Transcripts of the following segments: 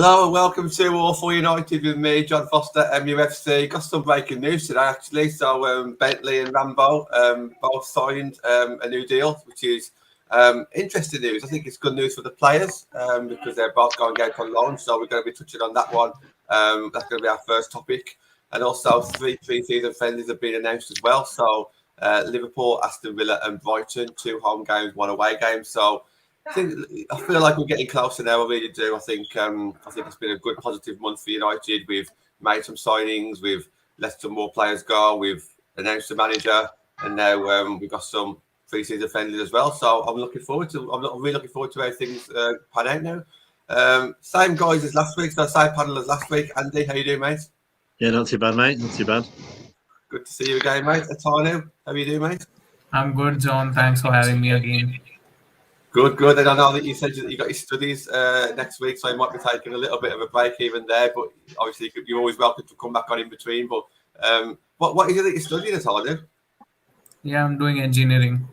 Hello and welcome to Awful United with me, John Foster, MUFC. Got some breaking news today, actually. So Bentley and Rambo both signed a new deal, which is interesting news. I think it's good news for the players because they're both going out on loan. So we're going to be touching on that one. That's going to be our first topic. And also three season friendlies have been announced as well. So Liverpool, Aston Villa and Brighton, 2 home games, 1 away game. So I feel like we're getting closer now. I really do. I think it's been a good positive month for United. We've made some signings. We've let some more players go. We've announced the manager, and now we've got some pre-season friendlies as well. So I'm really looking forward to how things pan out now. Same guys as last week. So same panel as last week. Andy, how you doing, mate? Yeah, not too bad, mate. Not too bad. Good to see you again, mate. Atanu, how you doing, mate? I'm good, John. Thanks for having me again. Good. And I know that you said you got your studies next week, so you might be taking a little bit of a break even there. But obviously, you're always welcome to come back on in between. But what is it that you're studying at all, dude? Yeah, I'm doing engineering.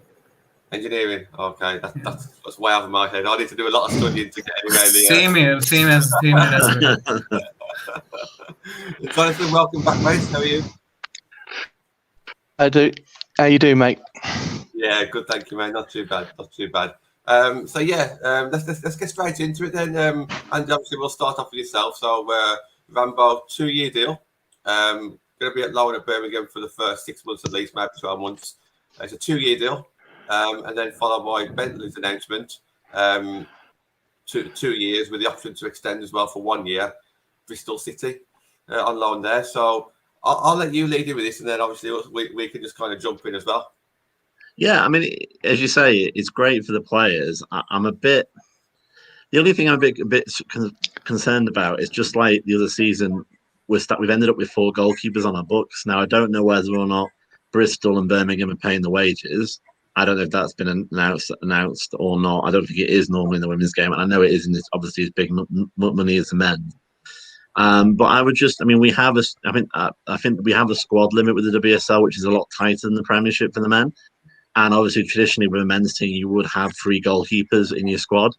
Engineering. Okay, that's way over my head. I need to do a lot of studying to get anywhere. Same here as well. Jonathan, welcome back, mate. How are you? I do. How you doing, mate? Yeah, good. Thank you, mate. Not too bad. Let's get straight into it then. And obviously, we'll start off with yourself. So, Rambo, 2-year deal. Going to be at loan at Birmingham for the first 6 months at least, maybe 12 months. It's a 2-year deal. And then followed by Bentley's announcement, 2 years with the option to extend as well for 1 year. Bristol City on loan there. So, I'll let you lead in with this, and then obviously we can just kind of jump in as well. Yeah, I mean, as you say, it's great for the players. The only thing I'm a bit concerned about is just like the other season, we've ended up with 4 goalkeepers on our books. Now, I don't know whether or not Bristol and Birmingham are paying the wages. I don't know if that's been announced or not. I don't think it is normally in the women's game, and I know it isn't. It's obviously as big money as the men. But I think we have a squad limit with the WSL, which is a lot tighter than the Premiership for the men. And obviously, traditionally, with a men's team, you would have 3 goalkeepers in your squad.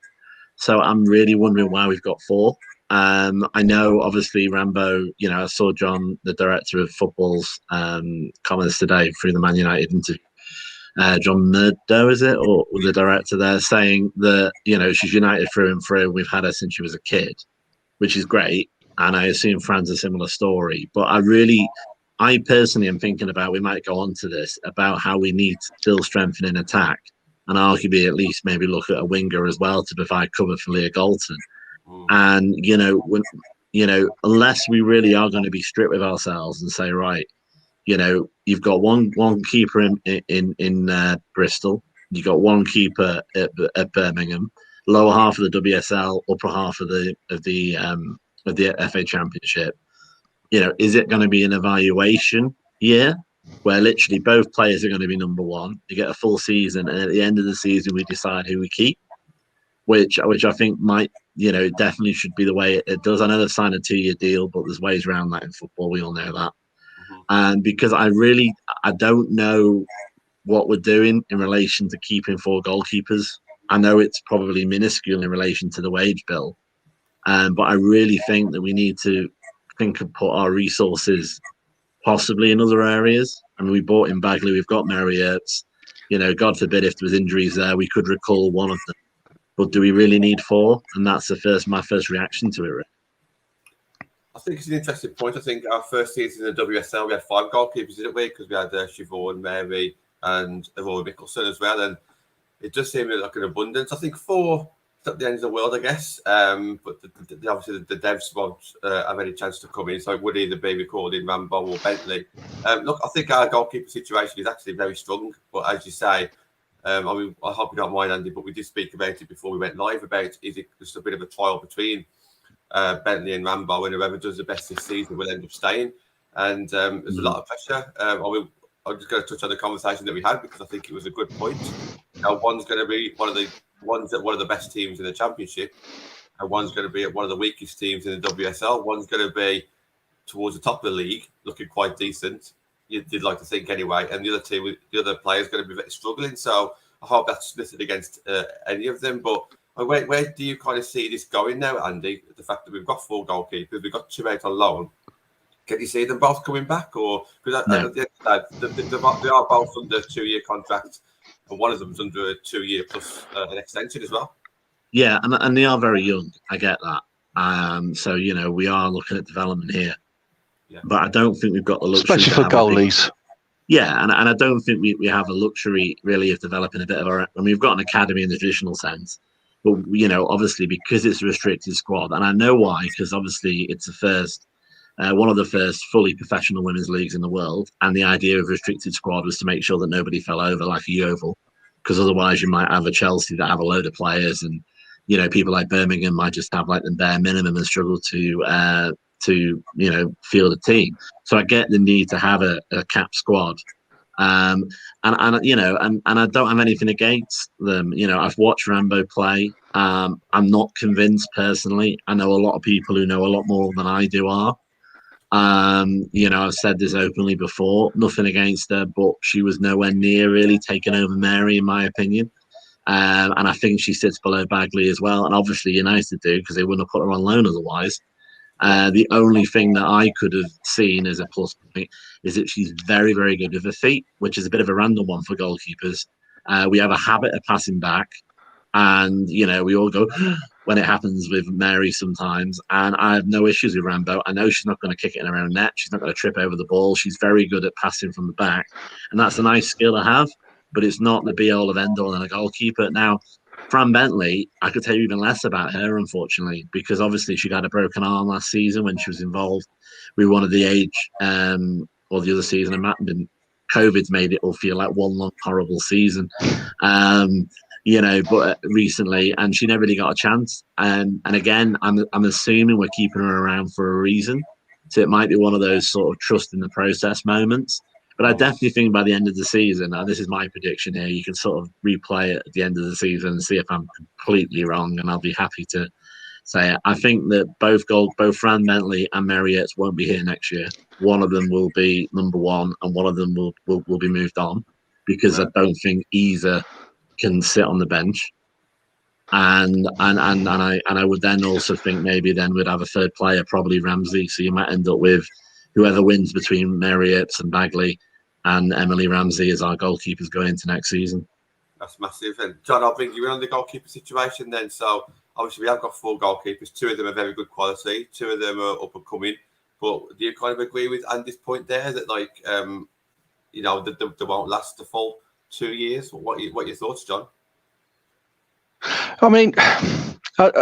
So I'm really wondering why we've got 4. I know, obviously, Rambo, I saw John, the director of football's comments today through the Man United interview. John Murdo, is it? Or the director there saying that, she's United through and through. We've had her since she was a kid, which is great. And I assume Fran's a similar story. But I personally am thinking about, we might go on to this, about how we need to still strengthen in attack and arguably at least maybe look at a winger as well to provide cover for Leah Galton. And, unless we really are going to be strict with ourselves and say, right, you've got one keeper in Bristol, you've got 1 keeper at Birmingham, lower half of the WSL, upper half of the FA Championship. Is it going to be an evaluation year where literally both players are going to be number 1? You get a full season, and at the end of the season, we decide who we keep, which I think might, definitely should be the way it does. I know they've signed a 2-year deal, but there's ways around that in football. We all know that. And because I don't know what we're doing in relation to keeping 4 goalkeepers. I know it's probably minuscule in relation to the wage bill, but I really think that we need to put our resources possibly in other areas. I mean, we bought in Bagley, we've got Mary Earps. God forbid if there was injuries there, we could recall one of them. But do we really need 4? And that's my first reaction to it. Really. I think it's an interesting point. I think our first season in the WSL, we had 5 goalkeepers, didn't we? Because we had Siobhan, Mary, and Aurora Mickelson as well. And it just seemed like an abundance. I think 4 at the end of the world, I guess. But obviously the devs won't have any chance to come in, so it would either be recording Rambo or Bentley. Look, I think our goalkeeper situation is actually very strong. But as you say, I hope you don't mind, Andy, but we did speak about it before we went live about, is it just a bit of a trial between Bentley and Rambo, and whoever does the best this season will end up staying. And there's a lot of pressure. I'm just going to touch on the conversation that we had because I think it was a good point. One's going to be one of the best teams in the Championship, and one's going to be at one of the weakest teams in the WSL. One's going to be towards the top of the league, looking quite decent. You'd like to think anyway, and the other player is going to be struggling. So I hope that's listed against any of them. But Where do you kind of see this going now, Andy? The fact that we've got 4 goalkeepers, we've got 2 out on loan. Can you see them both coming back, or because No. they are both under 2-year contracts, and one of them's under a 2-year plus an extension as well? Yeah, and they are very young. I get that. So we are looking at development here, but I don't think we've got the luxury, especially for goalies. Yeah, and I don't think we have a luxury really of developing a bit of our. I mean, we've got an academy in the traditional sense, but obviously because it's a restricted squad, and I know why, because obviously it's the first. One of the first fully professional women's leagues in the world, and the idea of restricted squad was to make sure that nobody fell over like a Yeovil, because otherwise you might have a Chelsea that have a load of players, and people like Birmingham might just have like the bare minimum and struggle to field a team. So I get the need to have a cap squad, and I don't have anything against them. I've watched Rambo play. I'm not convinced personally. I know a lot of people who know a lot more than I do are. I've said this openly before, nothing against her, but she was nowhere near really taking over Mary, in my opinion. And I think she sits below Bagley as well. And obviously United do, because they wouldn't have put her on loan otherwise. The only thing that I could have seen as a plus point is that she's very, very good with her feet, which is a bit of a random one for goalkeepers. We have a habit of passing back. And, we all go when it happens with Mary sometimes. And I have no issues with Rambo. I know she's not going to kick it in her own net. She's not going to trip over the ball. She's very good at passing from the back. And that's a nice skill to have, but it's not the be-all of end-all in a goalkeeper. Now, Fran Bentley, I could tell you even less about her, unfortunately, because obviously she got a broken arm last season when she was involved with one of the age or the other season. And COVID's made it all feel like one long, horrible season. But recently, and she never really got a chance. And again, I'm assuming we're keeping her around for a reason. So it might be one of those sort of trust in the process moments. But I definitely think by the end of the season, and this is my prediction here, you can sort of replay it at the end of the season and see if I'm completely wrong, and I'll be happy to say it. I think that both Fran Bentley and Mary Earps won't be here next year. One of them will be number 1, and one of them will be moved on, because I don't think either can sit on the bench, and I would then also think maybe then we'd have a third player, probably Ramsey. So you might end up with whoever wins between Mary Earps and Bagley and Emily Ramsey as our goalkeepers going into next season. That's massive. And John, I'll bring you in on the goalkeeper situation then. So obviously we have got 4 goalkeepers. 2 of them are very good quality. 2 of them are up and coming. But do you kind of agree with Andy's point there that they won't last the full 2 years? What are your thoughts, John? I mean,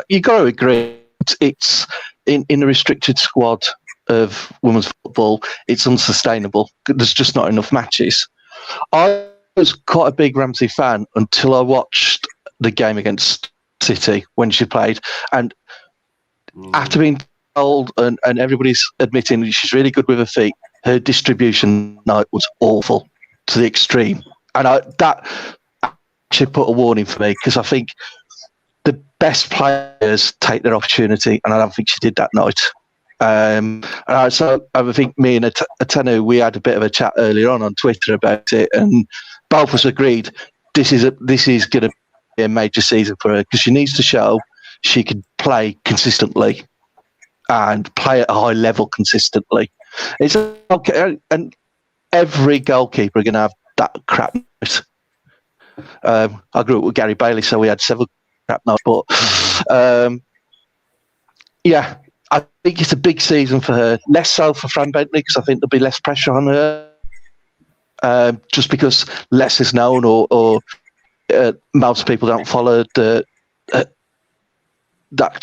you got to agree. It's in a restricted squad of women's football. It's unsustainable. There's just not enough matches. I was quite a big Ramsey fan until I watched the game against City when she played, and after being told and everybody's admitting that she's really good with her feet, her distribution night was awful to the extreme. And that should put a warning for me, because I think the best players take their opportunity, and I don't think she did that night. So I think me and Atenu, we had a bit of a chat earlier on Twitter about it, and both of us agreed this is going to be a major season for her, because she needs to show she can play consistently and play at a high level consistently. It's okay, and every goalkeeper are going to have that crap night. I grew up with Gary Bailey, so we had several crap nights. But I think it's a big season for her. Less so for Fran Bentley, because I think there'll be less pressure on her, just because less is known, or most people don't follow that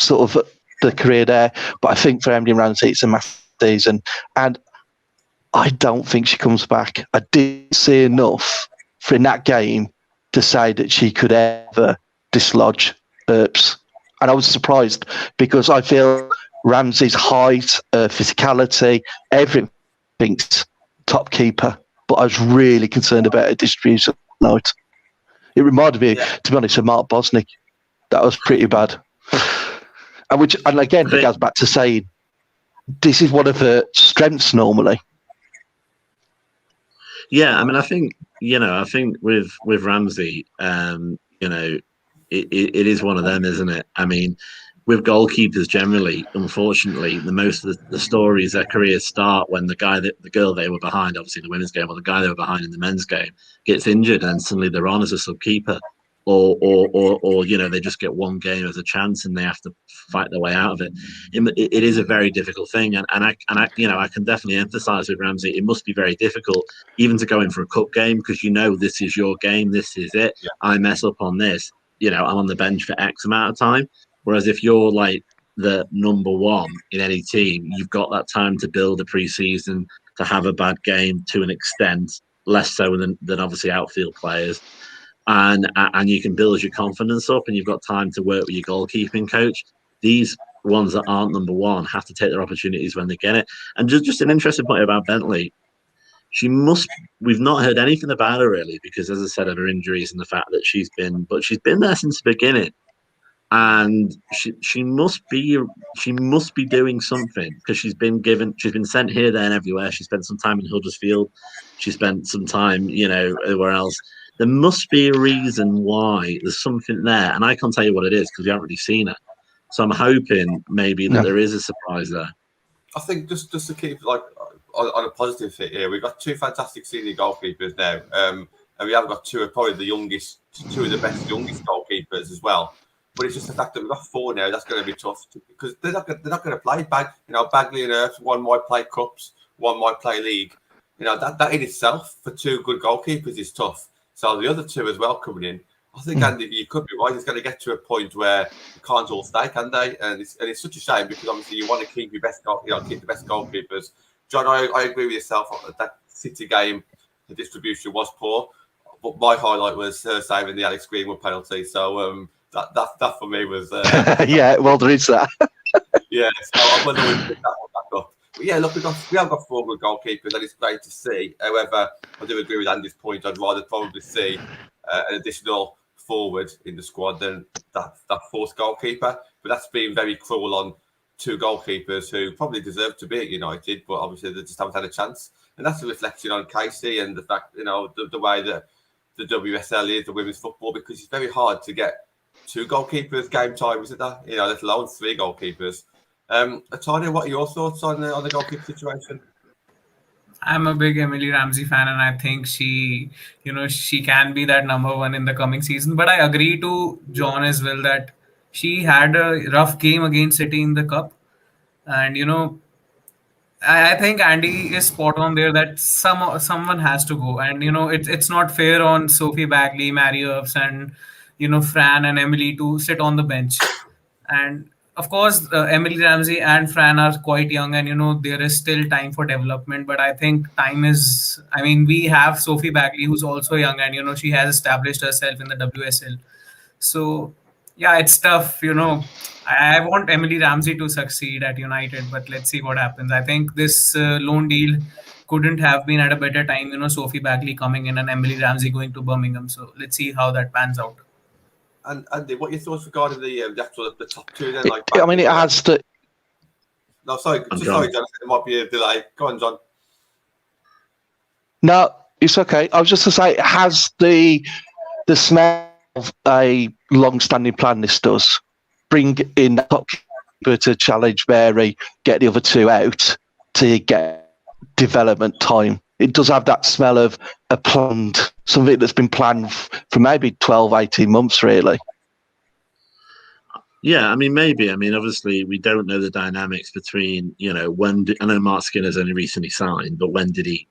sort of the career there. But I think for Emily Ramsey, it's a massive season, and I don't think she comes back. I did see enough in that game to say that she could ever dislodge Earps. And I was surprised, because I feel Ramsey's height, physicality, everything's top keeper. But I was really concerned about her distribution tonight. It reminded me, to be honest, of Mark Bosnick. That was pretty bad. And again, it goes back to saying this is one of her strengths normally. Yeah, I mean, I think with Ramsey, it is one of them, isn't it? I mean, with goalkeepers generally, unfortunately, most of the stories, their careers start when the girl they were behind, obviously in the women's game, or the guy they were behind in the men's game gets injured, and suddenly they're on as a sub keeper, or they just get one game as a chance and they have to fight their way out of it. It is a very difficult thing, and I can definitely emphasise with Ramsey, it must be very difficult even to go in for a cup game, because this is your game, this is it. Yeah. I mess up on this, I'm on the bench for X amount of time. Whereas if you're like the number one in any team, you've got that time to build a pre-season, to have a bad game to an extent, less so than obviously outfield players. And you can build your confidence up, and you've got time to work with your goalkeeping coach. These ones that aren't number one have to take their opportunities when they get it. And just an interesting point about Bentley. We've not heard anything about her really, because as I said, of her injuries and the fact that she's been there since the beginning. And she must be doing something, because she's been sent here, there, and everywhere. She spent some time in Huddersfield. She spent some time, everywhere else. There must be a reason why. There's something there, and I can't tell you what it is because we haven't really seen her. So I'm hoping maybe that there is a surprise there. I think just to keep on a positive fit here, we've got two fantastic senior goalkeepers now, and we have got two of the best youngest goalkeepers as well. But it's just the fact that we've got four now. That's going to be tough because they're not going to play. Bagley and Earth, one might play cups, one might play league. That in itself for two good goalkeepers is tough. So the other two as well coming in, I think Andy, you could be right. It's going to get to a point where you can't all stay, can they? And it's such a shame because obviously you want to keep your best keep the best goalkeepers. John, I agree with yourself. That City game, the distribution was poor, but my highlight was her saving the Alex Greenwood penalty. So. That for me was yeah. Well, there is that. Yeah, so I wonder if we pick that one back up. But yeah, look, we have got four good goalkeepers, and it's great to see. However, I do agree with Andy's point. I'd rather probably see an additional forward in the squad than that fourth goalkeeper. But that's been very cruel on two goalkeepers who probably deserve to be at United, but obviously they just haven't had a chance. And that's a reflection on Casey and the fact, the way that the WSL is, the women's football, because it's very hard to get two goalkeepers game time, isn't that? Let alone three goalkeepers. Tanya, what are your thoughts on the goalkeeper situation? I'm a big Emily Ramsey fan, and I think she can be that number one in the coming season. But I agree to John as well that she had a rough game against City in the cup, and I think Andy is spot on there that someone has to go, and it's not fair on Sophie Bagley, Mary Earps, and Fran and Emily to sit on the bench. And of course, Emily Ramsey and Fran are quite young, and there is still time for development. But I think we have Sophie Bagley, who's also young, and she has established herself in the WSL. So yeah, it's tough. I want Emily Ramsey to succeed at United, but let's see what happens. I think this loan deal couldn't have been at a better time. Sophie Bagley coming in and Emily Ramsey going to Birmingham. So let's see how that pans out. And Andy, what are your thoughts regarding the top two then? It has to. No, sorry, John. There might be a delay. Go on, John. No, it's okay. I was just to say, it has the smell of a long-standing plan. This does bring in the top keeper to challenge Mary, get the other two out to get development time. It does have that smell of something that's been planned for maybe 12, 18 months, really. Yeah, maybe. Obviously, we don't know the dynamics between, I know Mark Skinner's only recently signed, but when did he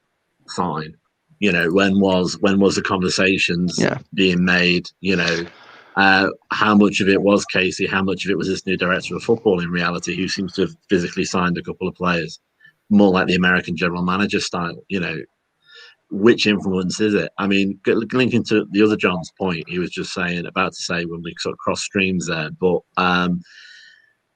sign? When was the conversations being made? How much of it was Casey? How much of it was this new director of football in reality, who seems to have physically signed a couple of players? More like the American general manager style, which influence is it? Linking to the other John's point, he was just about to say when we sort of cross streams there, but I'm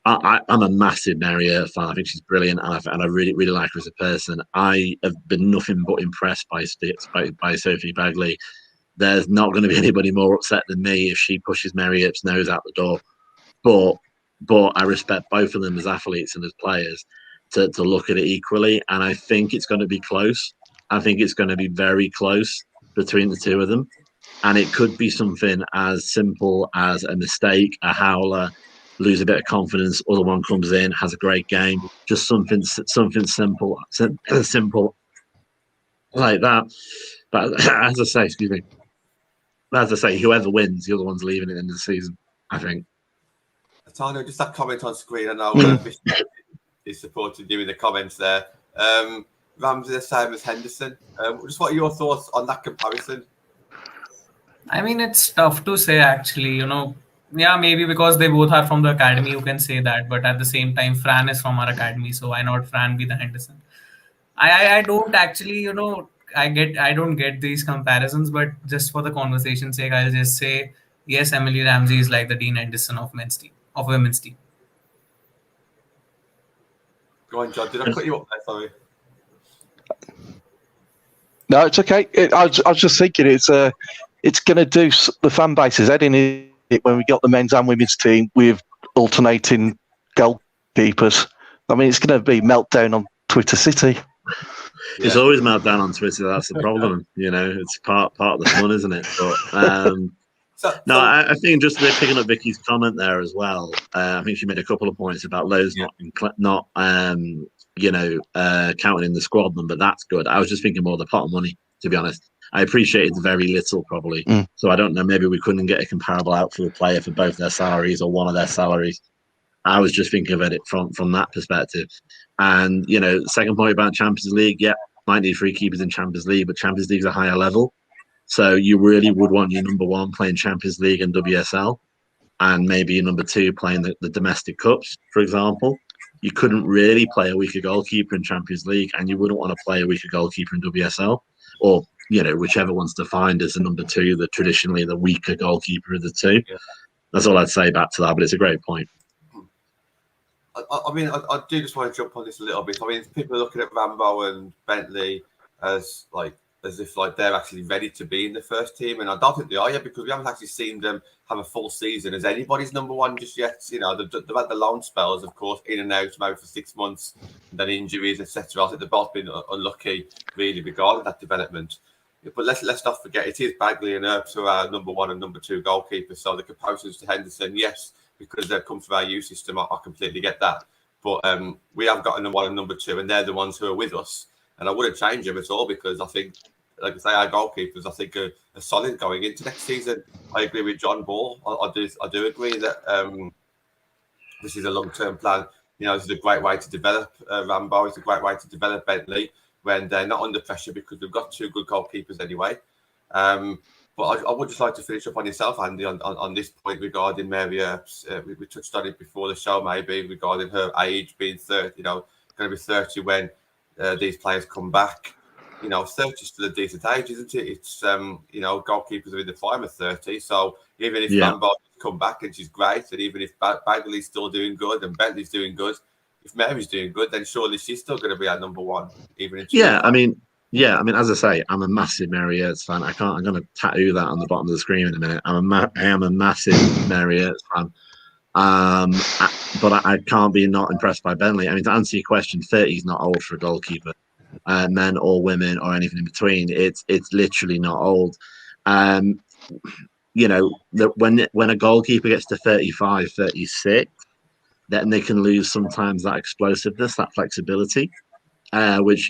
a massive Mary Earp fan. I think she's brilliant, and I really, really like her as a person. I have been nothing but impressed by Sophie Bagley. There's not going to be anybody more upset than me if she pushes Mary Earp's nose out the door. But I respect both of them as athletes and as players to look at it equally, and I think it's going to be close. I think it's going to be very close between the two of them. And it could be something as simple as a mistake, a howler, lose a bit of confidence, other one comes in, has a great game, just something simple like that. But as I say, excuse me, as I say, whoever wins, the other one's leaving at the end of the season, I think. Tano, just that comment on screen. I know Bishop is supporting you in the comments there. Ramsey the same as Henderson. Just what are your thoughts on that comparison? I mean, it's tough to say actually, Yeah, maybe because they both are from the academy, you can say that. But at the same time, Fran is from our academy, so why not Fran be the Henderson? I don't actually, I don't get these comparisons, but just for the conversation's sake, I'll just say yes, Emily Ramsey is like the Dean Henderson of women's team. Go on, John. Did I put you up there? Sorry. No, it's okay. I was just thinking it's going to do the fan base's head in it when we got the men's and women's team with alternating goalkeepers. I mean, it's going to be meltdown on Twitter City. It's always meltdown on Twitter. That's the problem. It's part of the fun, isn't it? But I think just picking up Vicky's comment there as well. I think she made a couple of points about Lowe's not counting in the squad number. That's good. I was just thinking more of the pot of money, to be honest. I appreciate it's very little, probably. So I don't know. Maybe we couldn't get a comparable outfield player for both their salaries or one of their salaries. I was just thinking of it from that perspective. And, second point about Champions League, might need 3 keepers in Champions League, but Champions League's a higher level. So you really would want your number 1 playing Champions League and WSL, and maybe your number 2 playing the domestic cups, for example. You couldn't really play a weaker goalkeeper in Champions League, and you wouldn't want to play a weaker goalkeeper in WSL, or whichever one's defined as the number 2, traditionally the weaker goalkeeper of the 2. Yeah. That's all I'd say back to that, but it's a great point. I mean, I do just want to jump on this a little bit. I mean, people are looking at Rambo and Bentley as if they're actually ready to be in the first team, and I don't think they are yet because we haven't actually seen them have a full season as anybody's number 1 just yet. They've had the loan spells, of course, in and out maybe for 6 months, and then injuries, etc. I think they've both been unlucky, really, regarding that development. But let's not forget, it is Bagley and Earps who are number 1 and number 2 goalkeepers. So the comparisons to Henderson, yes, because they've come from our youth system, I completely get that. But we have got a number 1 and number 2, and they're the ones who are with us. And I wouldn't change them at all because I think, like I say, our goalkeepers, I think, are solid going into next season. I agree with John Ball. I do agree that this is a long-term plan. This is a great way to develop Rambo. It's a great way to develop Bentley when they're not under pressure because we've got 2 good goalkeepers anyway. But I would just like to finish up on yourself, Andy, on this point regarding Mary Earps. We touched on it before the show, maybe, regarding her age being 30, going to be 30 when these players come back. 30 is still a decent age, isn't it? It's, goalkeepers are in the prime of 30. So even if Rambo come back and she's great, and even if Bagley's still doing good and Bentley's doing good, if Mary's doing good, then surely she's still going to be our number 1, even in I mean, as I say, I'm a massive Mary Earps fan. I'm going to tattoo that on the bottom of the screen in a minute. I am a massive Mary Earps fan. But I can't be not impressed by Bentley. I mean, to answer your question, 30 is not old for a goalkeeper. Men or women or anything in between. It's literally not old. When a goalkeeper gets to 35, 36, then they can lose sometimes that explosiveness, that flexibility. Which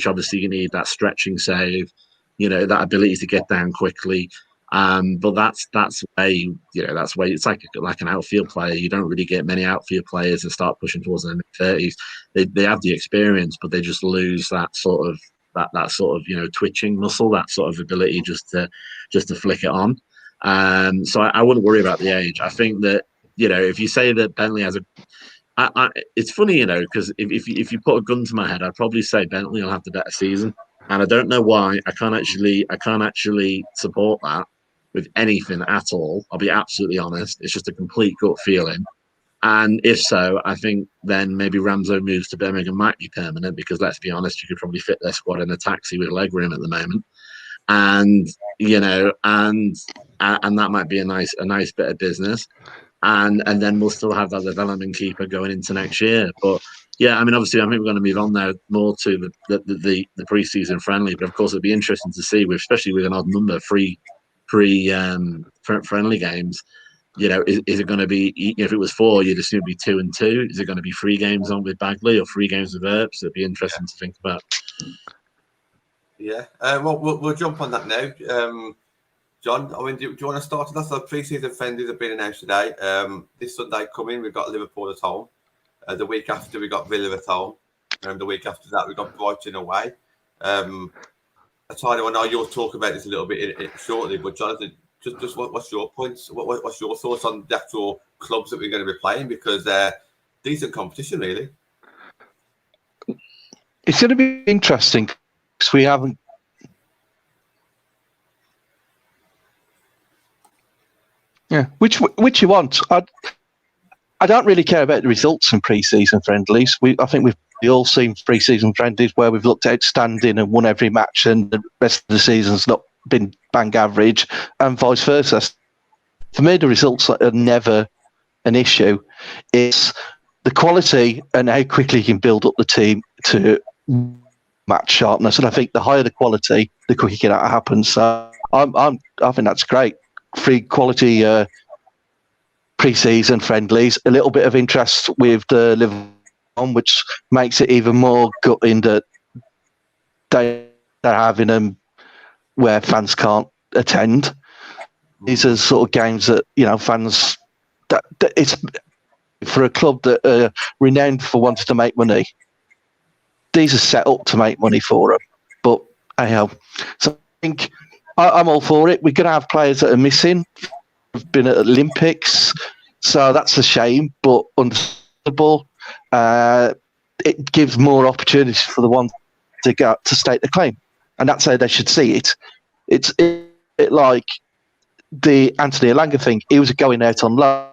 obviously you need that stretching save, that ability to get down quickly. But that's where it's like an outfield player. You don't really get many outfield players that start pushing towards their mid-30s. They have the experience, but they just lose that sort of twitching muscle, that sort of ability just to flick it on. So I wouldn't worry about the age. I think that if you say that Bentley has it's funny, because if you put a gun to my head, I'd probably say Bentley will have the better season, and I don't know why. I can't actually support that with anything at all. I'll be absolutely honest. It's just a complete gut feeling, and if so, I think then maybe Ramsey moves to Birmingham might be permanent because let's be honest, you could probably fit their squad in a taxi with leg room at the moment, and and that might be a nice bit of business. And then we'll still have that development keeper going into next year. But yeah, I mean, obviously, I think we're going to move on now more to the pre-season friendly. But of course, it'd be interesting to see, especially with an odd number, three friendly games. Is it going to be, if it was 4, you'd assume it'd be 2 and 2. Is it going to be 3 games on with Bagley or 3 games with Earps? It'd be interesting to think about. Yeah. Well, we'll jump on that now. John, I mean, do you want to start with that? So pre-season friendlies have been announced today. This Sunday coming, we've got Liverpool at home. The week after, we got Villa at home. And the week after that, we got Brighton away. I know you'll talk about this a little bit shortly, but Jonathan, just what's your points? What's your thoughts on the actual clubs that we're going to be playing? Because they're decent competition, really. It's going to be interesting because we haven't. Yeah, which you want? I don't really care about the results in pre-season friendlies. I think we've all seen pre-season friendlies where we've looked outstanding and won every match, and the rest of the season's not been bang average, and vice versa. For me, the results are never an issue. It's the quality and how quickly you can build up the team to match sharpness. And I think the higher the quality, the quicker that happens. So I think that's great. 3 quality pre-season friendlies, a little bit of interest with the Liverpool, which makes it even more gutting that they're having them where fans can't attend. These are sort of games that fans. That it's for a club that are renowned for wanting to make money. These are set up to make money for them, but anyhow, so I think I'm all for it. We're going to have players that are missing. We've been at Olympics, so that's a shame, but understandable. It gives more opportunities for the ones to go to state the claim, and that's how they should see it. It's like the Anthony Elanga thing. He was going out on loan.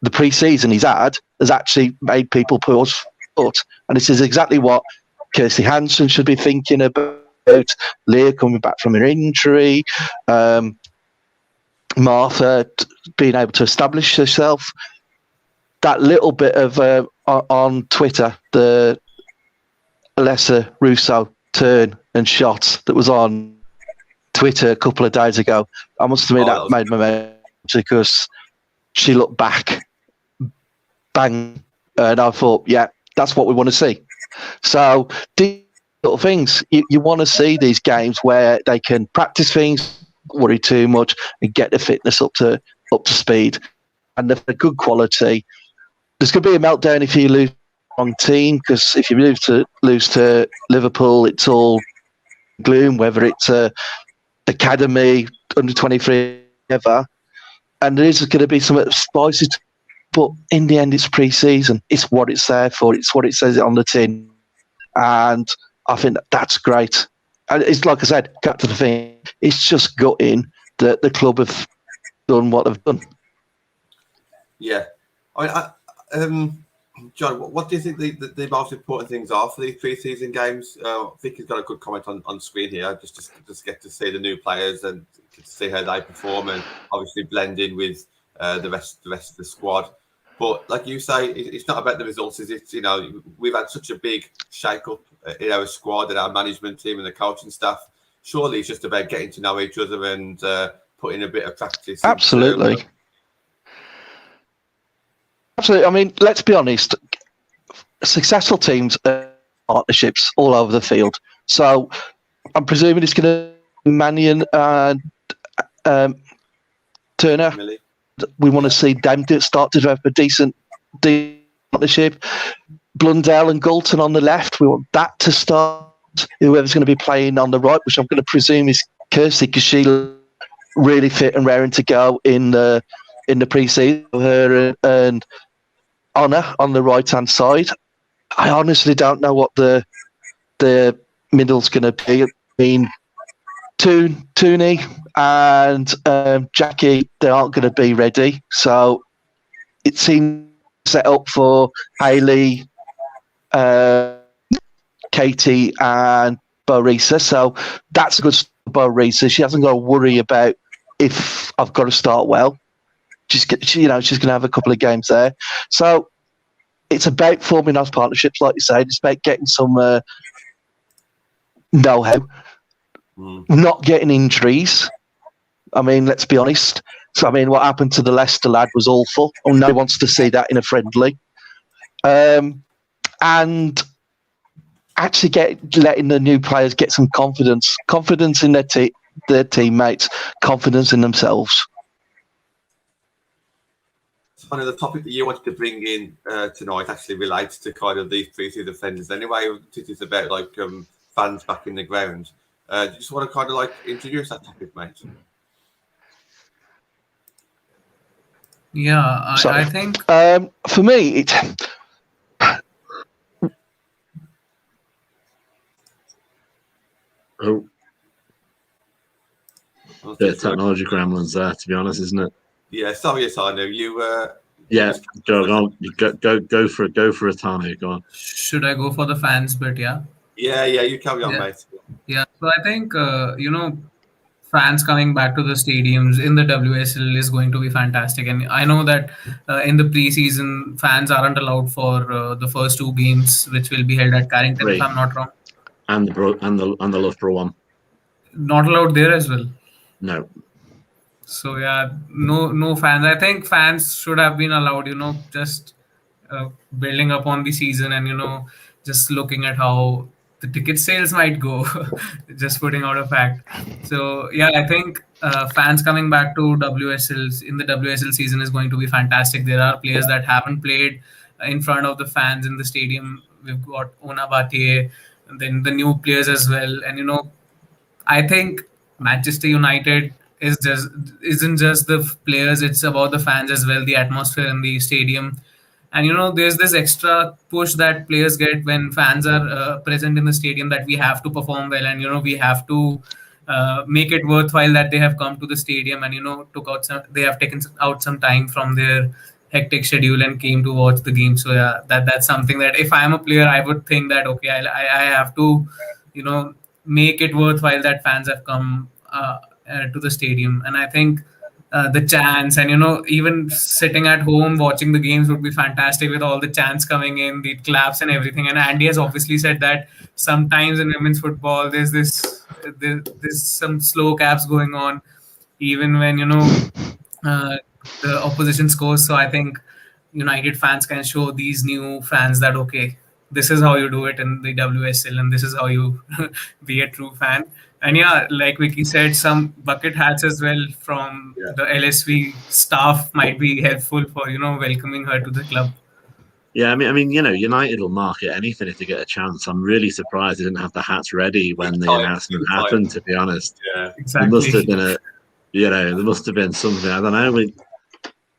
The pre-season he's had has actually made people pause foot, and this is exactly what Kirsty Hansen should be thinking about. Leah coming back from her injury, Martha being able to establish herself. That little bit of on Twitter, the Alessia Russo turn and shot that was on Twitter a couple of days ago, I must admit that made my moment because she looked back, bang, and I thought, yeah, that's what we want to see. So these little things, you want to see these games where they can practice things, worry too much, and get the fitness up to speed, and they're good quality. There's going to be a meltdown if you lose on team, because if you lose to Liverpool, it's all gloom, whether it's academy, under 23, ever, and there is going to be some spicy. But in the end, it's pre-season. It's what it's there for. It's what it says on the tin, and I think that's great. And it's like I said, cut to the thing. It's just gutting that the club have done what they've done. Yeah, I mean, John, what do you think the most important things are for these pre-season games? Vicky's got a good comment on screen here. Just get to see the new players and get to see how they perform, and obviously blend in with the rest of the squad. But like you say, it's not about the results. It's we've had such a big shake-up in our squad and our management team and the coaching staff. Surely it's just about getting to know each other and putting a bit of practice. Absolutely. Absolutely. I mean, let's be honest. Successful teams are partnerships all over the field. So I'm presuming it's going to be Mannion and Turner. Really? We want to see them start to develop a decent partnership. Blundell and Galton on the left. We want that to start. Whoever's going to be playing on the right, which I'm going to presume is Kirsty, because she really fit and raring to go in the pre-season. Her and Honor on the right hand side. I honestly don't know what the middle's going to be. I mean, Tooney and Jackie, they aren't going to be ready. So it seems set up for Hayley, Katie and Bo Risa. So that's a good start for Bo Risa. She hasn't got to worry about if I've got to start well. She's going to have a couple of games there. So it's about forming those partnerships, like you said. It's about getting some know-how, not getting injuries, I mean, let's be honest. So, I mean, what happened to the Leicester lad was awful. Oh, no one wants to see that in a friendly. And actually letting the new players get some confidence in their teammates, confidence in themselves. Kind of the topic that you wanted to bring in tonight actually relates to kind of these pre-season defenders anyway. It is about like fans back in the ground. Do you just want to kind of like introduce that topic, mate? Yeah, I think for me, bit of technology gremlins there, to be honest, isn't it? Yeah, sorry, Asano. You yeah, go for it. Go for it, Tanu. Go on. should I go for the fans bit? Yeah. Yeah, you carry on, mate. Yeah. So I think fans coming back to the stadiums in the WSL is going to be fantastic, and I know that in the preseason fans aren't allowed for the first 2 games, which will be held at Carrington, if I'm not wrong. And the Loughborough one. Not allowed there as well. No. So yeah, no fans. I think fans should have been allowed. Just building up on the season, and just looking at how the ticket sales might go. Just putting out a fact. So yeah, I think fans coming back to WSLs in the WSL season is going to be fantastic. There are players that haven't played in front of the fans in the stadium. We've got Ona Bhatia, and then the new players as well. And I think Manchester United isn't just the players; it's about the fans as well, the atmosphere in the stadium. And there's this extra push that players get when fans are present in the stadium, that we have to perform well, and we have to make it worthwhile that they have come to the stadium, and they have taken out some time from their hectic schedule and came to watch the game. So yeah, that's something that if I'm a player, I would think that okay, I have to make it worthwhile that fans have come to the stadium. And I think the chants and even sitting at home watching the games would be fantastic with all the chants coming in, the claps and everything. And Andy has obviously said that sometimes in women's football there's some slow caps going on even when the opposition scores. So I think United fans can show these new fans that okay, this is how you do it in the WSL, and this is how you be a true fan. And yeah, like Vicky said, some bucket hats as well from the LSV staff might be helpful for welcoming her to the club. Yeah, I mean, United will market anything if they get a chance. I'm really surprised they didn't have the hats ready when the announcement happened. To be honest, yeah, exactly. There must have been something. I don't know.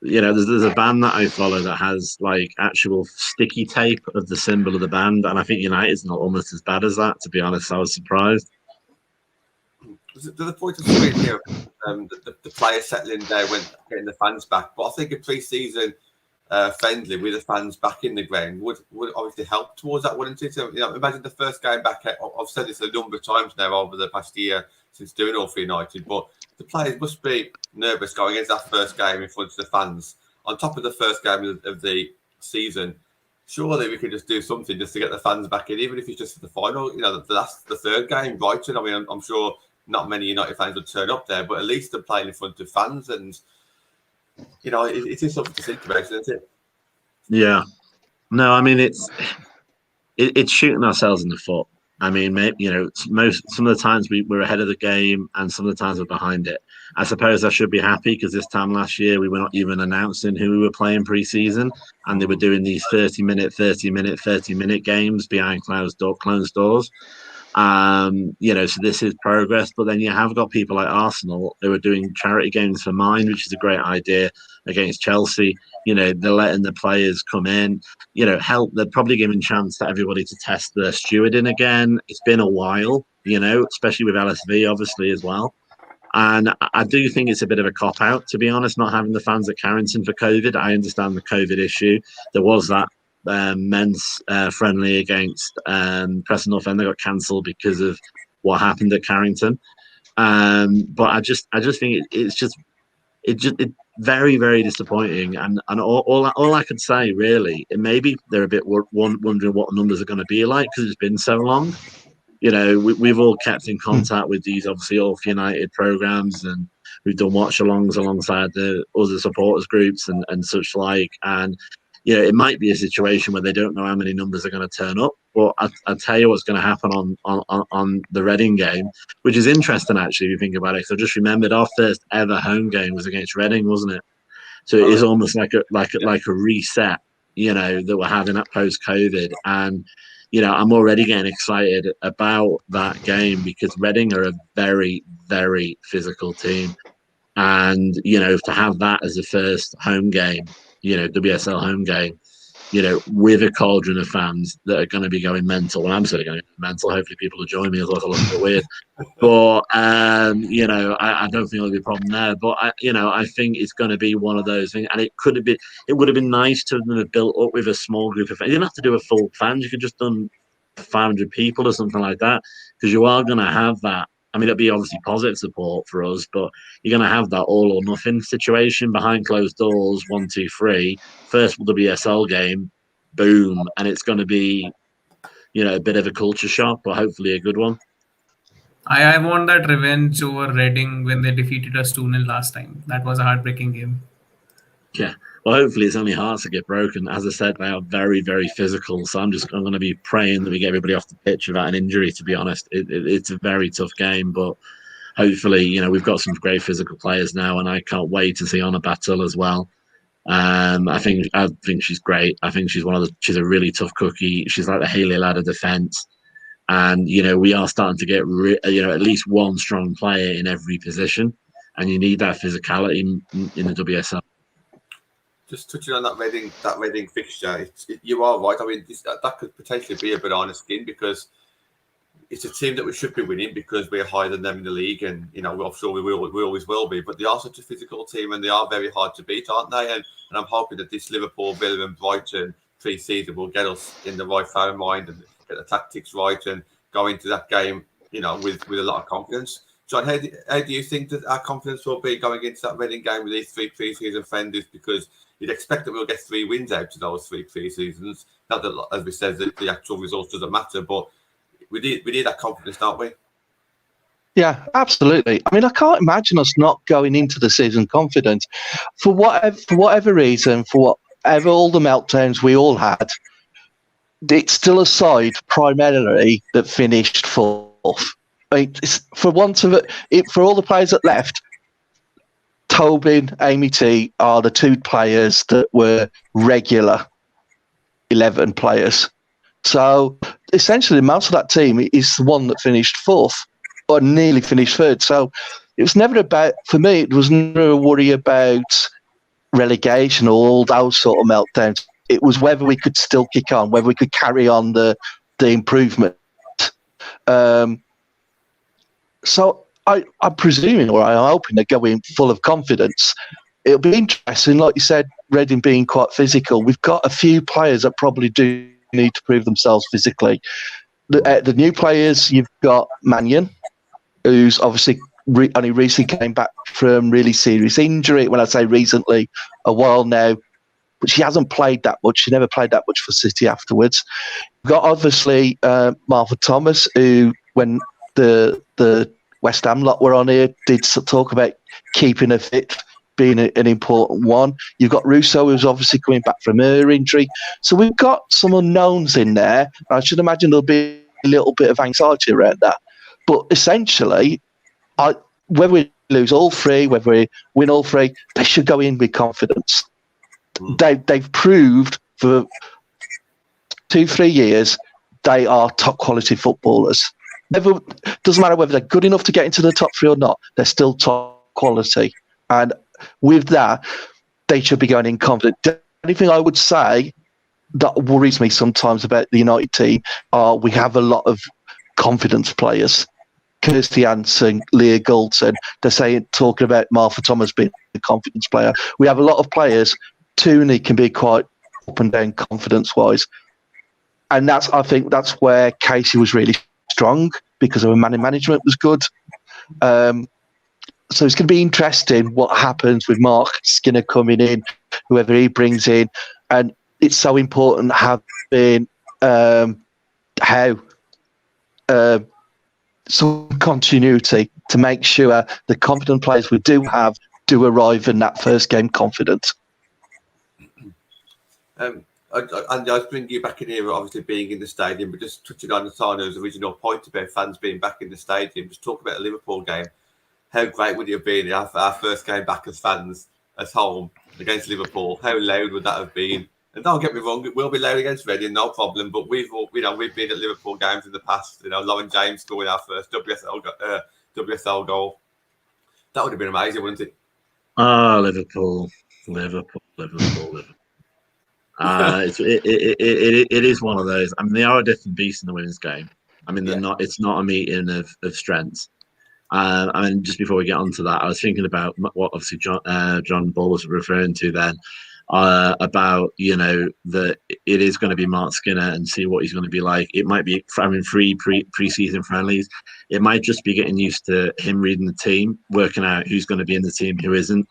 There's a band that I follow that has like actual sticky tape of the symbol of the band, and I think United's not almost as bad as that. To be honest, I was surprised. To the point of the players settling there when getting the fans back, but I think a pre-season friendly with the fans back in the ground would obviously help towards that, wouldn't it? Imagine the first game back. I've said this a number of times now over the past year since doing all for United, but the players must be nervous going into that first game in front of the fans. On top of the first game of the season, surely we could just do something just to get the fans back in, even if it's just the final. The third game, Brighton. I mean, I'm sure not many United fans would turn up there, but at least they're playing in front of fans, and it is something to think about, isn't it? Yeah. No, I mean it's shooting ourselves in the foot. I mean, some of the times we're ahead of the game, and some of the times we're behind it. I suppose I should be happy because this time last year we were not even announcing who we were playing pre-season, and they were doing these 30-minute games behind closed doors. So this is progress, but then you have got people like Arsenal who are doing charity games for Mind, which is a great idea, against Chelsea. They're letting the players come in, help. They're probably giving chance to everybody to test their stewarding again. It's been a while, especially with LSV obviously as well. And I do think it's a bit of a cop-out, to be honest, not having the fans at Carrington for COVID. I understand the COVID issue. There was that men's friendly against Preston North End that got cancelled because of what happened at Carrington. But I just think it's very, very disappointing. And all I could say really, maybe they're a bit wondering what the numbers are going to be like because it's been so long. we've all kept in contact with these obviously Off United programs, and we've done watch-alongs alongside the other supporters groups and such like. And it might be a situation where they don't know how many numbers are going to turn up. But I'll tell you what's going to happen on the Reading game, which is interesting actually if you think about it. Because I just remembered our first ever home game was against Reading, wasn't it? So it is almost like a reset, that we're having that post-COVID. And I'm already getting excited about that game because Reading are a very, very physical team. And, to have that as the first home game, WSL home game, with a cauldron of fans that are going to be going mental. And I'm certainly going to go mental. Hopefully people will join me, otherwise I look a bit weird. But, I don't think there'll be a problem there. But, I think it's going to be one of those things. And it would have been nice to have built up with a small group of fans. You didn't have to do a full fans. You could just done 500 people or something like that, because you are going to have that. I mean, it'll be obviously positive support for us, but you're going to have that all or nothing situation behind closed doors. 1, 2, 3. First WSL game, boom, and it's going to be, a bit of a culture shock, but hopefully a good one. I want that revenge over Reading when they defeated us 2-0 last time. That was a heartbreaking game. Yeah. Well, hopefully it's only hearts that get broken. As I said, they are very, very physical. So I'm going to be praying that we get everybody off the pitch without an injury, to be honest. It's a very tough game, but hopefully, we've got some great physical players now, and I can't wait to see Anna Battle as well. I think she's great. I think she's a really tough cookie. She's like the Haley Ladder defense. And, we are starting to get, at least one strong player in every position. And you need that physicality in the WSL. Just touching on that Reading fixture, you are right. I mean, that could potentially be a banana skin because it's a team that we should be winning because we're higher than them in the league, and I'm sure we always will be. But they are such a physical team, and they are very hard to beat, aren't they? And I'm hoping that this Liverpool, Villa, and Brighton pre-season will get us in the right frame of mind and get the tactics right and go into that game, with a lot of confidence. John, how do you think that our confidence will be going into that Reading game with these 3 pre-season friendlies? Because you'd expect that we'll get 3 wins out of those 3 pre-seasons. Not that, as we said, the actual results doesn't matter, but we need that confidence, don't we? Yeah, absolutely. I mean, I can't imagine us not going into the season confident. For whatever reason, for whatever all the meltdowns we all had, it's still a side primarily that finished 4th. I mean, for want of it, for all the players that left, Tobin, Amy T are the 2 players that were regular 11 players. So essentially, most of that team is the one that finished 4th or nearly finished 3rd. So it was never about, for me, it was never a worry about relegation or all those sort of meltdowns. It was whether we could still kick on, whether we could carry on the improvement. So I'm presuming, or I'm hoping, they're going full of confidence. It'll be interesting, like you said, Reading being quite physical. We've got a few players that probably do need to prove themselves physically. The new players, you've got Mannion, who's obviously only recently came back from really serious injury. When I say recently, a while now, but she hasn't played that much. She never played that much for City afterwards. We've got obviously Martha Thomas, who, when the West Ham lot were on here, did talk about keeping her fit being an important one. You've got Russo, who's obviously coming back from her injury. So we've got some unknowns in there. I should imagine there'll be a little bit of anxiety around that. But essentially, whether we lose all 3, whether we win all 3, they should go in with confidence. They've proved for 2-3 years they are top quality footballers. Doesn't matter whether they're good enough to get into the top 3 or not, they're still top quality. And with that, they should be going in confident. The only thing I would say that worries me sometimes about the United team are we have a lot of confidence players. Kirsty Hansen, Leah Goulton, they're talking about Martha Thomas being a confidence player. We have a lot of players. Tooney can be quite up and down confidence-wise. And I think that's where Casey was really strong, because her management was good. So it's going to be interesting what happens with Mark Skinner coming in, whoever he brings in. And it's so important having how some continuity to make sure the confident players we do have do arrive in that first game confident. And I was bringing you back in here, obviously being in the stadium, but just touching on Tano's original point about fans being back in the stadium, just talk about the Liverpool game. How great would it have been our first game back as fans at home against Liverpool? How loud would that have been? And don't get me wrong, it will be loud against Reading, no problem. But we've been at Liverpool games in the past. Lauren James scoring our first WSL goal. That would have been amazing, wouldn't it? Liverpool. It is one of those. I mean, they are a different beast in the women's game. I mean, they're not. It's not a meeting of strengths. I mean, just before we get onto that, I was thinking about what obviously John Ball was referring to then, about that it is going to be Mark Skinner and see what he's going to be like. It might be having three pre-season friendlies. It might just be getting used to him reading the team, working out who's going to be in the team, who isn't.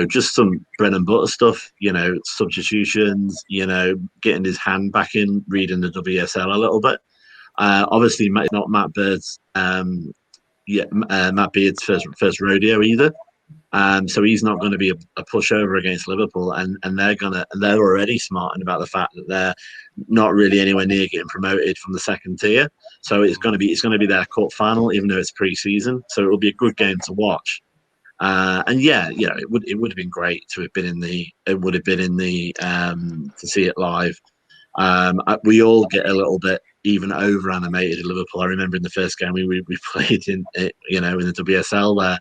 Just some bread and butter stuff, substitutions, getting his hand back in, reading the WSL a little bit. Obviously, not Matt Beard's, Matt Beard's first rodeo either. So he's not going to be a pushover against Liverpool, and they're already smarting about the fact that they're not really anywhere near getting promoted from the second tier. So it's going to be their cup final, even though it's pre-season. So it will be a good game to watch. And it would have been great to have been in the to see it live. We all get a little bit even over animated in Liverpool. I remember in the first game we played in the WSL there,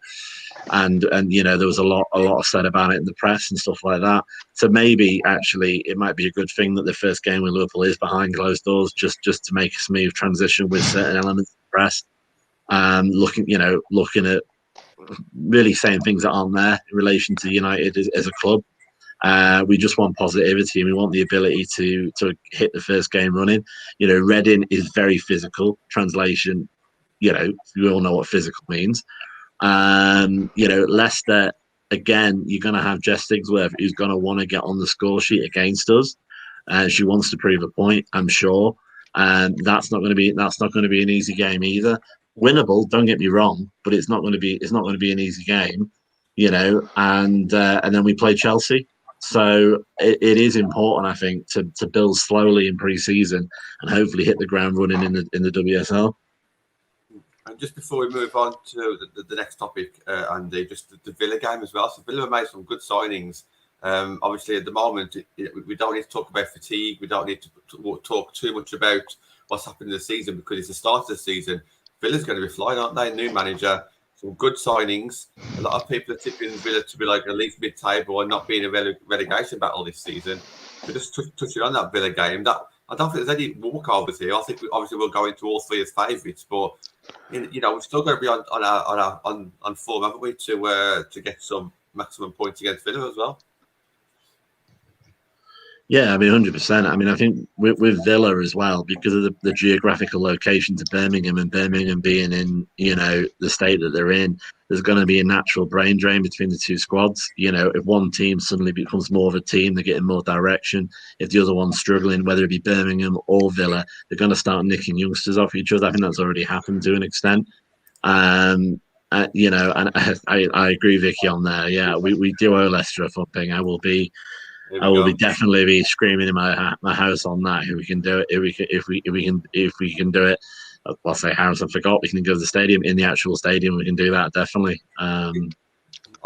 and there was a lot said about it in the press and stuff like that. So maybe actually it might be a good thing that the first game with Liverpool is behind closed doors, just to make a smooth transition with certain elements of the press. Looking at really saying things that aren't there in relation to United as a club. We just want positivity, and we want the ability to hit the first game running. Reading is very physical. Translation, we all know what physical means. Leicester, again, you're going to have Jess Stigsworth, who's going to want to get on the score sheet against us. She wants to prove a point, I'm sure. And that's not going to be an easy game either. Winnable, don't get me wrong, but it's not going to be an easy game, And then we play Chelsea, so it is important, I think, to build slowly in pre-season and hopefully hit the ground running in the WSL. And just before we move on to the next topic, Andy, just the Villa game as well. So Villa made some good signings. Obviously, at the moment, we don't need to talk about fatigue. We don't need to talk too much about what's happened in the season because it's the start of the season. Villa's going to be flying, aren't they? New manager, some good signings. A lot of people are tipping Villa to be like at least mid-table and not being a relegation battle this season. So just touching on that Villa game, that I don't think there's any walkovers here. I think obviously we'll go into all three as favourites, but we're still going to be on form, haven't we, to get some maximum points against Villa as well. Yeah, I mean, 100%. I mean, I think with Villa as well, because of the geographical location to Birmingham and Birmingham being in, the state that they're in, there's going to be a natural brain drain between the two squads. If one team suddenly becomes more of a team, they're getting more direction. If the other one's struggling, whether it be Birmingham or Villa, they're going to start nicking youngsters off each other. I think that's already happened to an extent. And I agree, Vicky, on there. Yeah, we do owe Leicester a thumping. I will be definitely be screaming in my house on that. If we can do it, if we can do it, I'll say house. I forgot. We can go to the stadium, in the actual stadium. We can do that definitely. I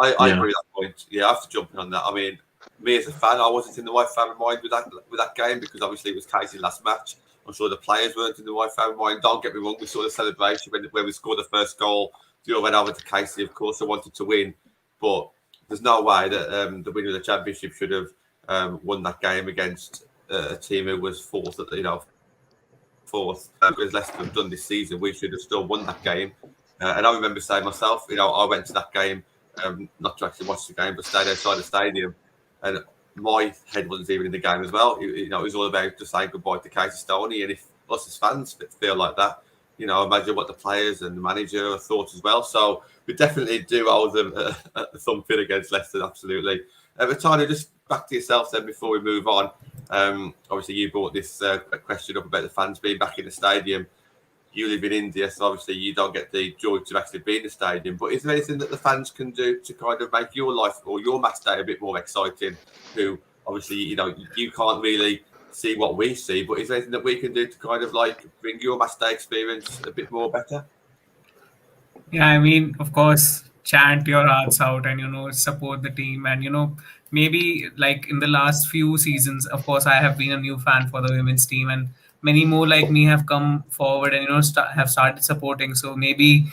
agree with that point. Yeah, I have to jump in on that. I mean, me as a fan, I wasn't in the right frame of mind with that game because obviously it was Casey's last match. I'm sure the players weren't in the right frame of mind. Don't get me wrong. We saw the celebration when we scored the first goal. They all went over to Casey. Of course, they wanted to win, but there's no way that the winner of the championship should have won that game against a team who was fourth. As Leicester have done this season, we should have still won that game. And I remember saying myself, I went to that game, not to actually watch the game, but stayed outside the stadium, and my head wasn't even in the game as well. It was all about just saying goodbye to Casey Stoney, and if us as fans feel like that, imagine what the players and the manager thought as well. So we definitely do owe them a thumping against Leicester, absolutely. Tanya, just back to yourself then before we move on. Obviously, you brought this question up about the fans being back in the stadium. you live in India, so obviously you don't get the joy to actually be in the stadium. But is there anything that the fans can do to kind of make your life or your match day a bit more exciting? Who obviously, you know, you can't really see what we see, but is there anything that we can do to kind of like bring your match day experience a bit more better? Yeah, I mean, of course, chant your hearts out and, support the team. And, maybe like in the last few seasons, of course, I have been a new fan for the women's team, and many more like me have come forward and, have started supporting. So maybe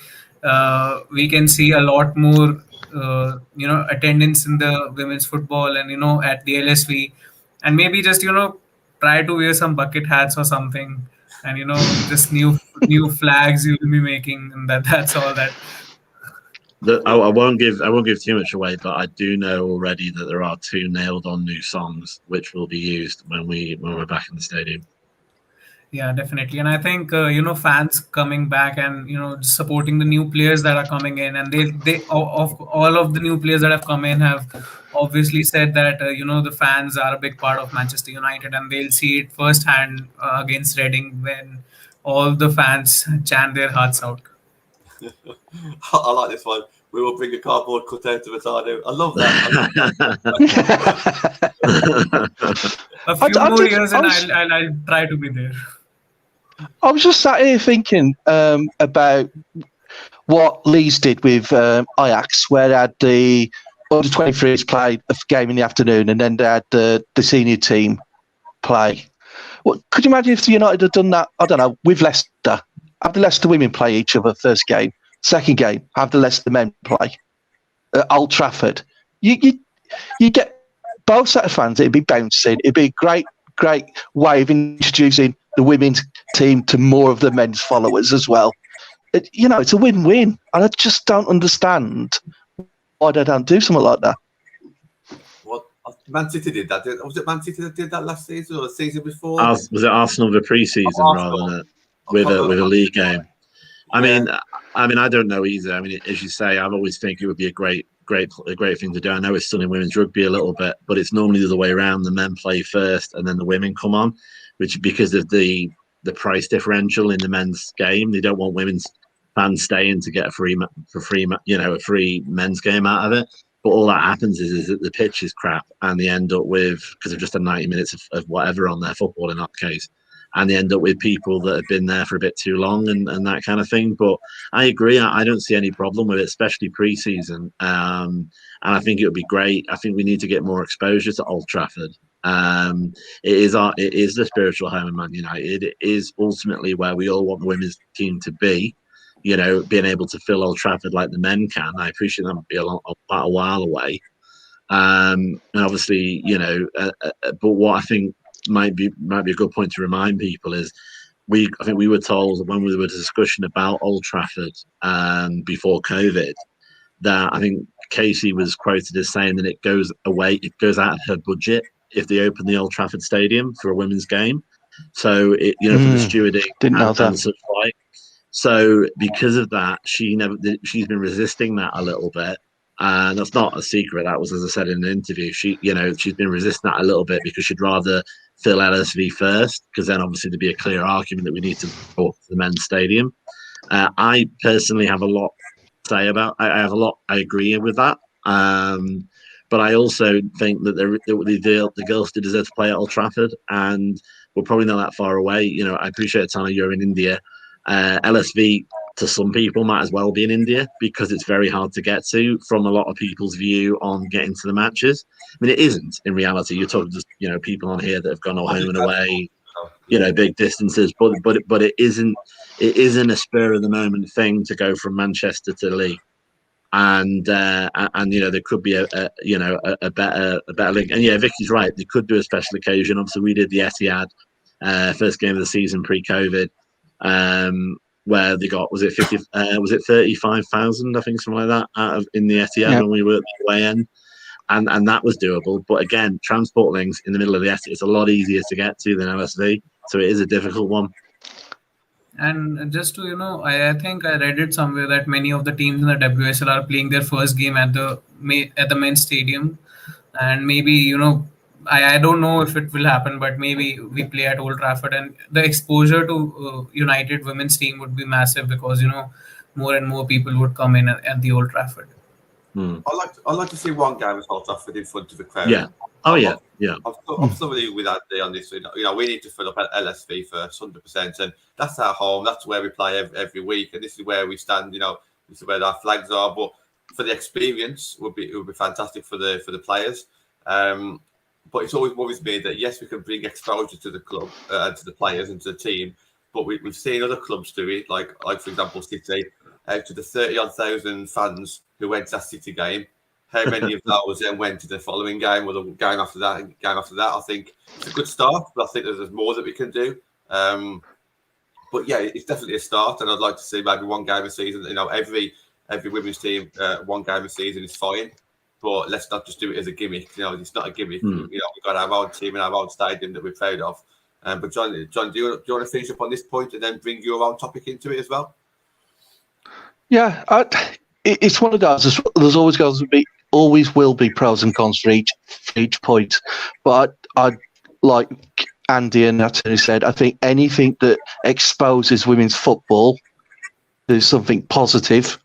we can see a lot more, attendance in the women's football and, at the LSV. And maybe just, try to wear some bucket hats or something, and just new flags you'll be making, and that's all that. I won't give too much away, but I do know already that there are 2 nailed on new songs which will be used when we're back in the stadium. Yeah, definitely. And I think fans coming back and supporting the new players that are coming in, and they of all of the new players that have come in have obviously said that the fans are a big part of Manchester United, and they'll see it firsthand against Reading when all the fans chant their hearts out. I like this one. We will bring a cardboard cutout of Atano. I love that. A few more years and I'll try to be there. I was just sat here thinking about what Leeds did with Ajax, where they had the under 23s play a game in the afternoon, and then they had the senior team play. Well, could you imagine if the United had done that? I don't know, with Leicester. Have the Leicester women play each other first game, second game, have the Leicester men play at Old Trafford. You get both set of fans. It'd be bouncing. It'd be a great way of introducing the women's team to more of the men's followers as well. It's a win-win, and I just don't understand why they don't do something like that. Well, Man City did that. Was it Man City that did that last season or the season before? Was it Arsenal the pre-season rather than with a league game? I mean, I don't know either. I mean, as you say, I've always think it would be a great thing to do. I know it's still in women's rugby a little bit, but it's normally the other way around. The men play first, and then the women come on, which because of the price differential in the men's game, they don't want women's fans staying to get a free men's game out of it. But all that happens is that the pitch is crap, and they end up with, because of just a 90 minutes of whatever on their football in that case, and they end up with people that have been there for a bit too long and that kind of thing. But I agree. I don't see any problem with it, especially pre-season. And I think it would be great. I think we need to get more exposure to Old Trafford. It is the spiritual home of Man United. It is ultimately where we all want the women's team to be. Being able to fill Old Trafford like the men can. I appreciate that would be quite a while away. And obviously, but what I think might be a good point to remind people is I think we were told when we were discussing about Old Trafford before COVID that I think Casey was quoted as saying that it goes out of her budget if they open the Old Trafford Stadium for a women's game. So for the stewarding and such like. So because of that, she's been resisting that a little bit. And that's not a secret. That was, as I said in an interview, she's been resisting that a little bit because she'd rather fill LSV first, because then obviously there'd be a clear argument that we need to go to the men's stadium. I personally have a lot to say about. I agree with that. But I also think that the girls do deserve to play at Old Trafford, and we're probably not that far away. I appreciate, Tana, you're in India. LSV to some people might as well be in India because it's very hard to get to from a lot of people's view on getting to the matches. I mean, it isn't in reality. You're talking just people on here that have gone all home and away, big distances, but it isn't a spur of the moment thing to go from Manchester to Leigh. And there could be a better link. And yeah, Vicky's right. They could do a special occasion. Obviously, we did the Etihad first game of the season pre-COVID. Where they got was it 35,000, I think, something like that in the Etihad when we were at the way end, and that was doable. But again, transport links in the middle of the Etihad, it's a lot easier to get to than LSV, so it is a difficult one. And just to I think I read it somewhere that many of the teams in the WSL are playing their first game at the men's stadium, and maybe I don't know if it will happen, but maybe we play at Old Trafford, and the exposure to United women's team would be massive because more and more people would come in at the Old Trafford. I'd like to see one game at Old Trafford in front of the crowd. Yeah. Oh yeah. Yeah. I'm still really with Andy on this. We need to fill up at LSV first, 100%, and that's our home. That's where we play every week, and this is where we stand. This is where our flags are. But for the experience, it would be fantastic for the players. But it's always worries me that yes, we can bring exposure to the club and to the players and to the team, but we've seen other clubs do it, like for example, City. Out of the 30,000 fans who went to that City game, how many of those then went to the following game or the game after that and game after that? I think it's a good start, but I think there's more that we can do. But yeah, it's definitely a start, and I'd like to see maybe one game a season. Every women's team, one game a season is fine, but let's not just do it as a gimmick. It's not a gimmick. We've got our own team and our own stadium that we're proud of. But John, do you want to finish up on this point and then bring your own topic into it as well? Yeah, it's one of those. There's always will be pros and cons for each point. But I like Andy and Natalie said, I think anything that exposes women's football to something positive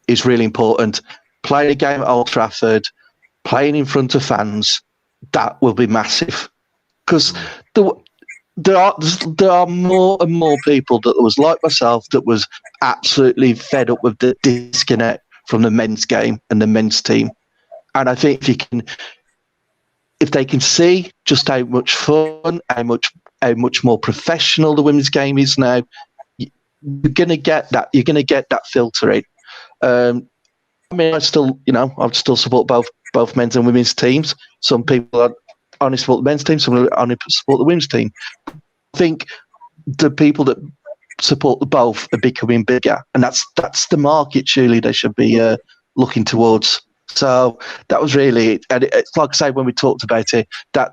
is really important. Playing a game at Old Trafford, playing in front of fans, that will be massive. Because there are more and more people that was like myself that was absolutely fed up with the disconnect from the men's game and the men's team. And I think if they can see just how much fun, how much more professional the women's game is now, you're gonna get that. You're gonna get that filtering. I still support both men's and women's teams. Some people only support the men's team, some only support the women's team. I think the people that support the both are becoming bigger, and that's the market. Surely they should be looking towards. So that was really it. And it's like I say, when we talked about it, that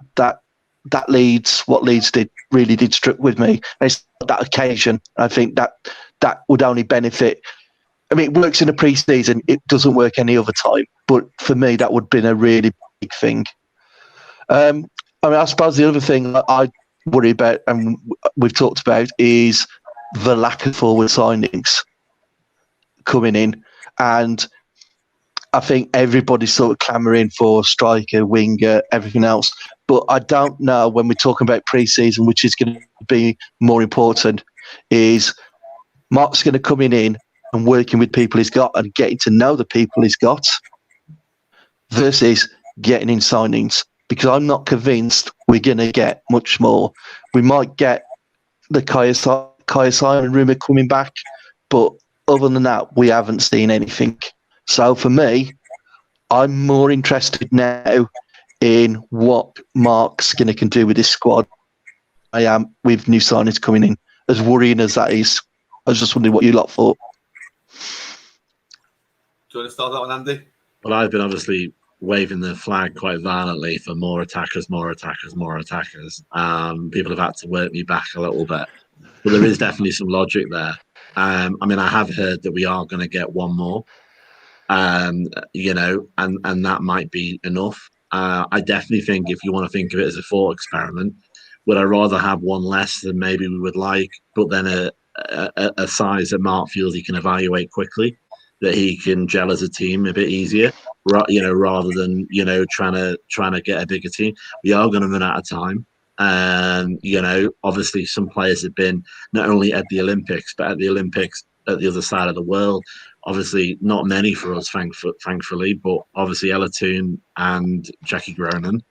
Leeds did struck with me. And it's that occasion. I think that would only benefit. I mean, it works in a pre-season. It doesn't work any other time. But for me, that would have been a really big thing. I suppose the other thing I worry about, and we've talked about, is the lack of forward signings coming in. And I think everybody's sort of clamouring for striker, winger, everything else. But I don't know, when we're talking about pre-season, which is going to be more important, is Mark's going to come in and working with people he's got and getting to know the people he's got versus getting in signings. Because I'm not convinced we're going to get much more. We might get the Kaya Simon rumour coming back, but other than that, we haven't seen anything. So for me, I'm more interested now in what Mark's going to do with this squad. I am with new signings coming in, as worrying as that is. I was just wondering what you lot thought. Do you want to start that one, Andy? Well, I've been obviously waving the flag quite violently for more attackers. People have had to work me back a little bit, but there is definitely some logic there. I have heard that we are going to get one more, and that might be enough. I definitely think, if you want to think of it as a thought experiment, would I rather have one less than maybe we would like, but then a size that Mark feels he can evaluate quickly, that he can gel as a team a bit easier, rather than trying to get a bigger team. We are going to run out of time. Obviously some players have been not only at the Olympics, but at the Olympics at the other side of the world. Obviously not many for us, thankfully, but obviously Ella Toone and Jackie Gronin.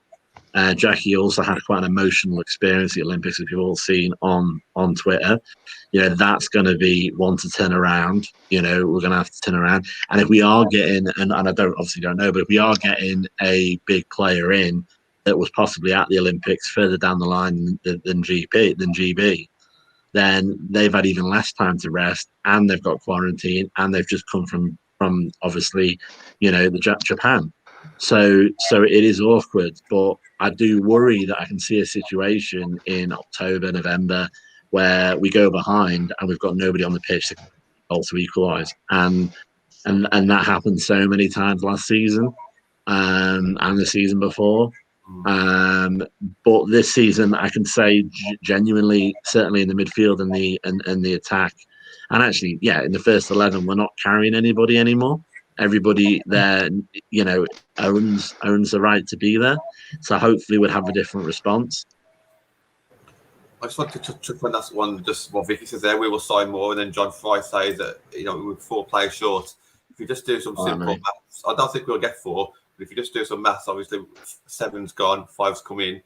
Jackie also had quite an emotional experience at the Olympics, as you've all seen on Twitter. That's going to be one to turn around. We're going to have to turn around. And if we are getting, and I don't know, but if we are getting a big player in that was possibly at the Olympics further down the line than GB, then they've had even less time to rest, and they've got quarantine, and they've just come from obviously, the Japan. So it is awkward, but I do worry that I can see a situation in October, November, where we go behind and we've got nobody on the pitch to equalise, and that happened so many times last season, and the season before. But this season, I can say genuinely, certainly in the midfield and the attack, and actually, in the first 11, we're not carrying anybody anymore. Everybody there, owns the right to be there. So hopefully, we'll have a different response. I just want to touch on that one, just what Vicky says there. We will sign more, and then John Fry says that we're 4 players short. If you just do some simple maths, I don't think we'll get 4. But if you just do some maths, obviously 7's gone, 5's come in,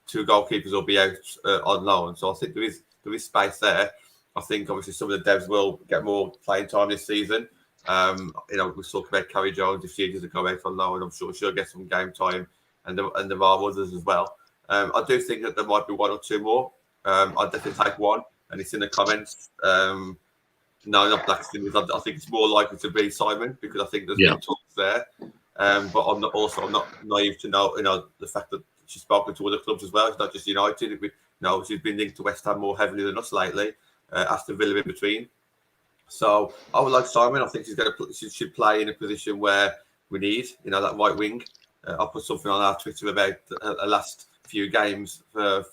2 goalkeepers will be out on loan. So I think there is space there. I think obviously some of the devs will get more playing time this season. We talked about Carrie Jones if she doesn't go out on loan. I'm sure she'll get some game time, and there are others as well. I do think that there might be 1 or 2 more. I'd definitely take 1, and it's in the comments. No, not Blackstone. I think it's more likely to be Simon because I think there's been talks there. But I'm not naive to know the fact that she's spoken to other clubs as well. It's not just United. She's been linked to West Ham more heavily than us lately. Aston Villa in between. So I would like Simon. I think she should play in a position where we need, that right wing. I'll put something on our Twitter about the last few games for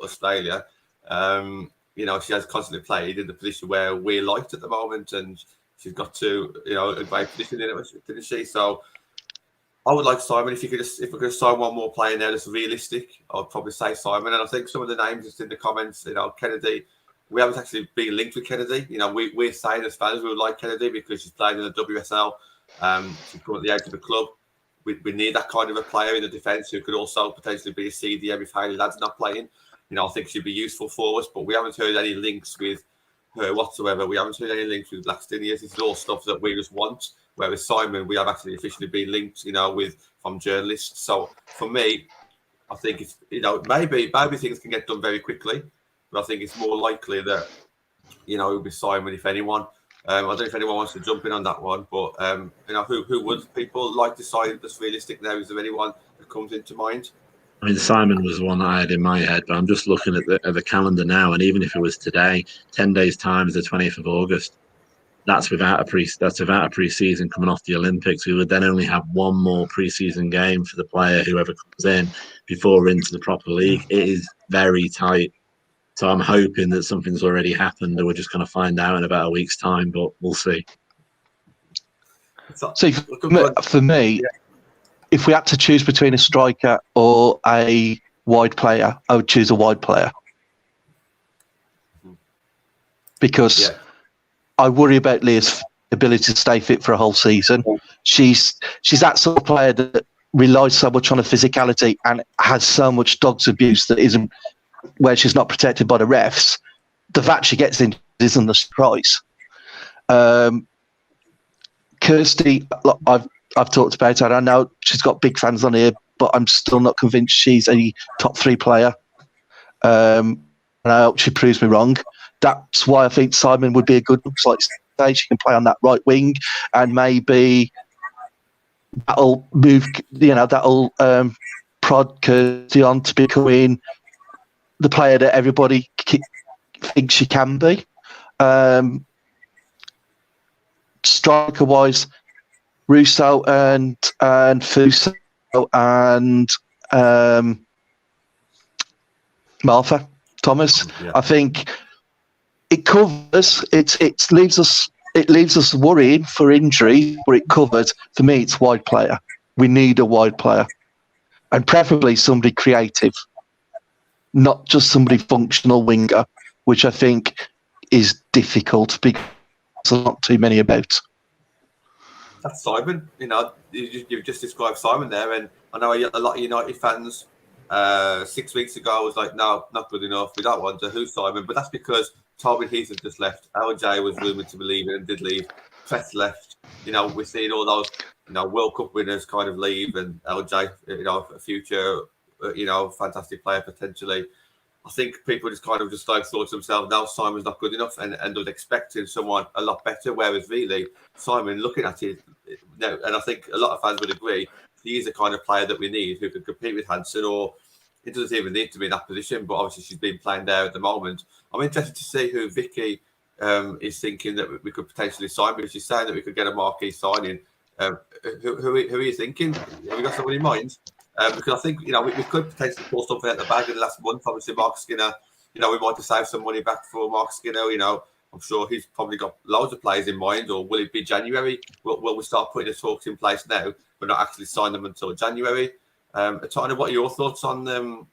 Australia. She has constantly played in the position where we're liked at the moment, and she's got to, a great position in it, didn't she? So I would like Simon. If we're going to sign 1 more player now that's realistic, I'd probably say Simon. And I think some of the names just in the comments, Kennedy, we haven't actually been linked with Kennedy. We're saying as fans we would like Kennedy because she's playing in the WSL. She's currently out of the club. We need that kind of a player in the defence who could also potentially be a CDM if Hayley Ladd's not playing. I think she'd be useful for us, but we haven't heard any links with her whatsoever. We haven't heard any links with Blackstone. This is all stuff that we just want. Whereas Simon, we have actually officially been linked, from journalists. So for me, I think it's, maybe things can get done very quickly, but I think it's more likely that, it'll be Simon if anyone. I don't know if anyone wants to jump in on that one, but who would people like to sign that's realistic now? Is there anyone that comes into mind? I mean, Simon was the one that I had in my head, but I'm just looking at the calendar now, and even if it was today, 10 days' time is the 20th of August. That's without a pre-season coming off the Olympics. We would then only have 1 more pre-season game for the player, whoever comes in, before we're into the proper league. It is very tight. So I'm hoping that something's already happened, and we're just going to find out in about a week's time, but we'll see. See, for me, if we had to choose between a striker or a wide player, I would choose a wide player. Because I worry about Leah's ability to stay fit for a whole season. She's that sort of player that relies so much on her physicality and has so much dog's abuse that isn't, where she's not protected by the refs. The fact she gets in isn't a surprise. Kirsty, I've talked about her. I know she's got big fans on here, but I'm still not convinced she's a top 3 player. And I hope she proves me wrong. That's why I think Simon would be a good, like say, she can play on that right wing, and maybe that'll move, that'll prod Kirsty on to becoming the player that everybody thinks she can be. Striker-wise, Russo and Fuso and Martha Thomas. Yeah. I think it covers. It leaves us worrying for injury, but it covers. For me, it's wide player. We need a wide player, and preferably somebody creative, not just somebody functional winger, which I think is difficult because there's not too many about. That's Simon. You've just described Simon there, and I know a lot of United fans 6 weeks ago was like, no, not good enough. We don't want to. Who's Simon? But that's because Tobin Heath has just left. LJ was rumoured to be leaving and did leave. Press left. We're seeing all those, World Cup winners kind of leave, and LJ, a future, fantastic player potentially. I think people just thought to themselves, now Simon's not good enough, and was expecting someone a lot better. Whereas really, Simon, looking at it now, and I think a lot of fans would agree, he is the kind of player that we need who could compete with Hansen, or it doesn't even need to be in that position. But obviously, she's been playing there at the moment. I'm interested to see who Vicky is thinking that we could potentially sign, because she's saying that we could get a marquee signing. Who are you thinking? Have you got someone in mind? because I think we could potentially pull something out the bag in the last month. Obviously, Mark Skinner, we might have saved some money back for Mark Skinner. I'm sure he's probably got loads of players in mind. Or will it be January? Will we start putting the talks in place now, but not actually sign them until January? Tanya, what are your thoughts on the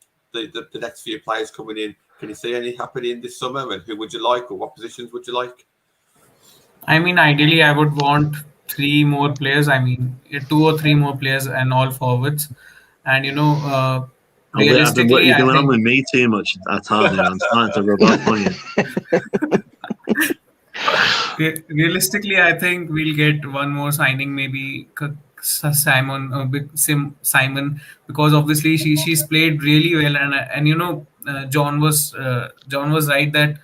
next few players coming in? Can you see any happening this summer? And who would you like, or what positions would you like? I mean, ideally, I would want 3 more players. I mean, 2 or 3 more players and all forwards. And realistically, you've been I on think with me too much at times. I'm starting to rub off on you. realistically, I think we'll get one more signing, maybe Simon, because obviously she's played really well, and John was right that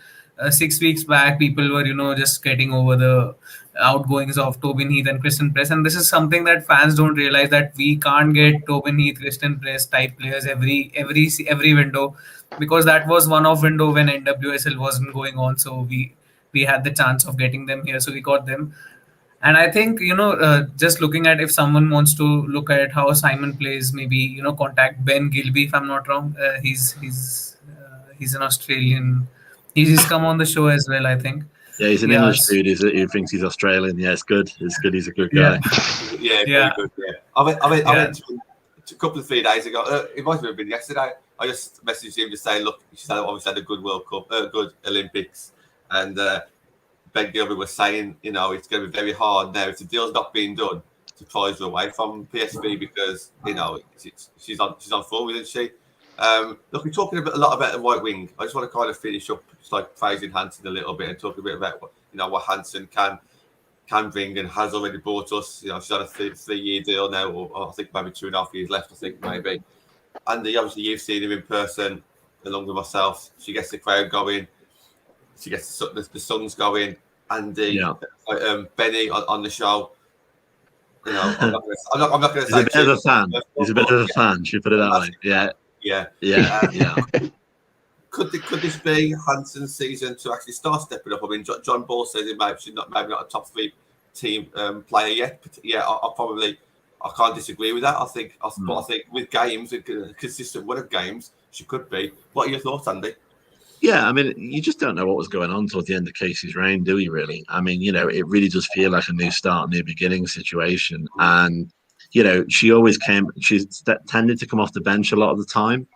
6 weeks back people were just getting over the outgoings of Tobin Heath and Kristen Press, and this is something that fans don't realize, that we can't get Tobin Heath, Kristen Press type players every window, because that was one-off window when NWSL wasn't going on, so we had the chance of getting them here, so we got them. And I think just looking at, if someone wants to look at how Simon plays, maybe contact Ben Gilby, if I'm not wrong. He's an Australian. He's come on the show as well, I think. Yeah, he's an English dude who thinks he's Australian. Yeah, it's good. He's a good guy. Yeah, very good. Yeah, I went to a couple of 3 days ago. It might have been yesterday. I just messaged him to say, look, she's obviously had a good World Cup, good Olympics, and Ben Gilbert was saying, it's going to be very hard now if the deal's not being done to prize her away from PSV, because she's on form, isn't she? Look, we're talking a lot about the right wing. I just want to kind of finish up, just like praising Hansen a little bit and talk a bit about what Hansen can bring and has already brought us. She's on a 3-year deal now, or I think maybe 2.5 years left. I think maybe. And obviously you've seen him in person, along with myself. She gets the crowd going. She gets the songs going. And Benny on the show. I'm not going to say. He's a bit of a fan. He's a bit of a fan. Should we put it that way? Yeah. Could this be Hansen's season to actually start stepping up? I mean, John Ball says she's maybe not a top 3 team player yet. But yeah, I can't disagree with that. I think with games, a consistent run of games, she could be. What are your thoughts, Andy? Yeah, I mean, you just don't know what was going on towards the end of Casey's reign, do you really? I mean, it really does feel like a new start, new beginning situation. And, she's tended to come off the bench a lot of the time.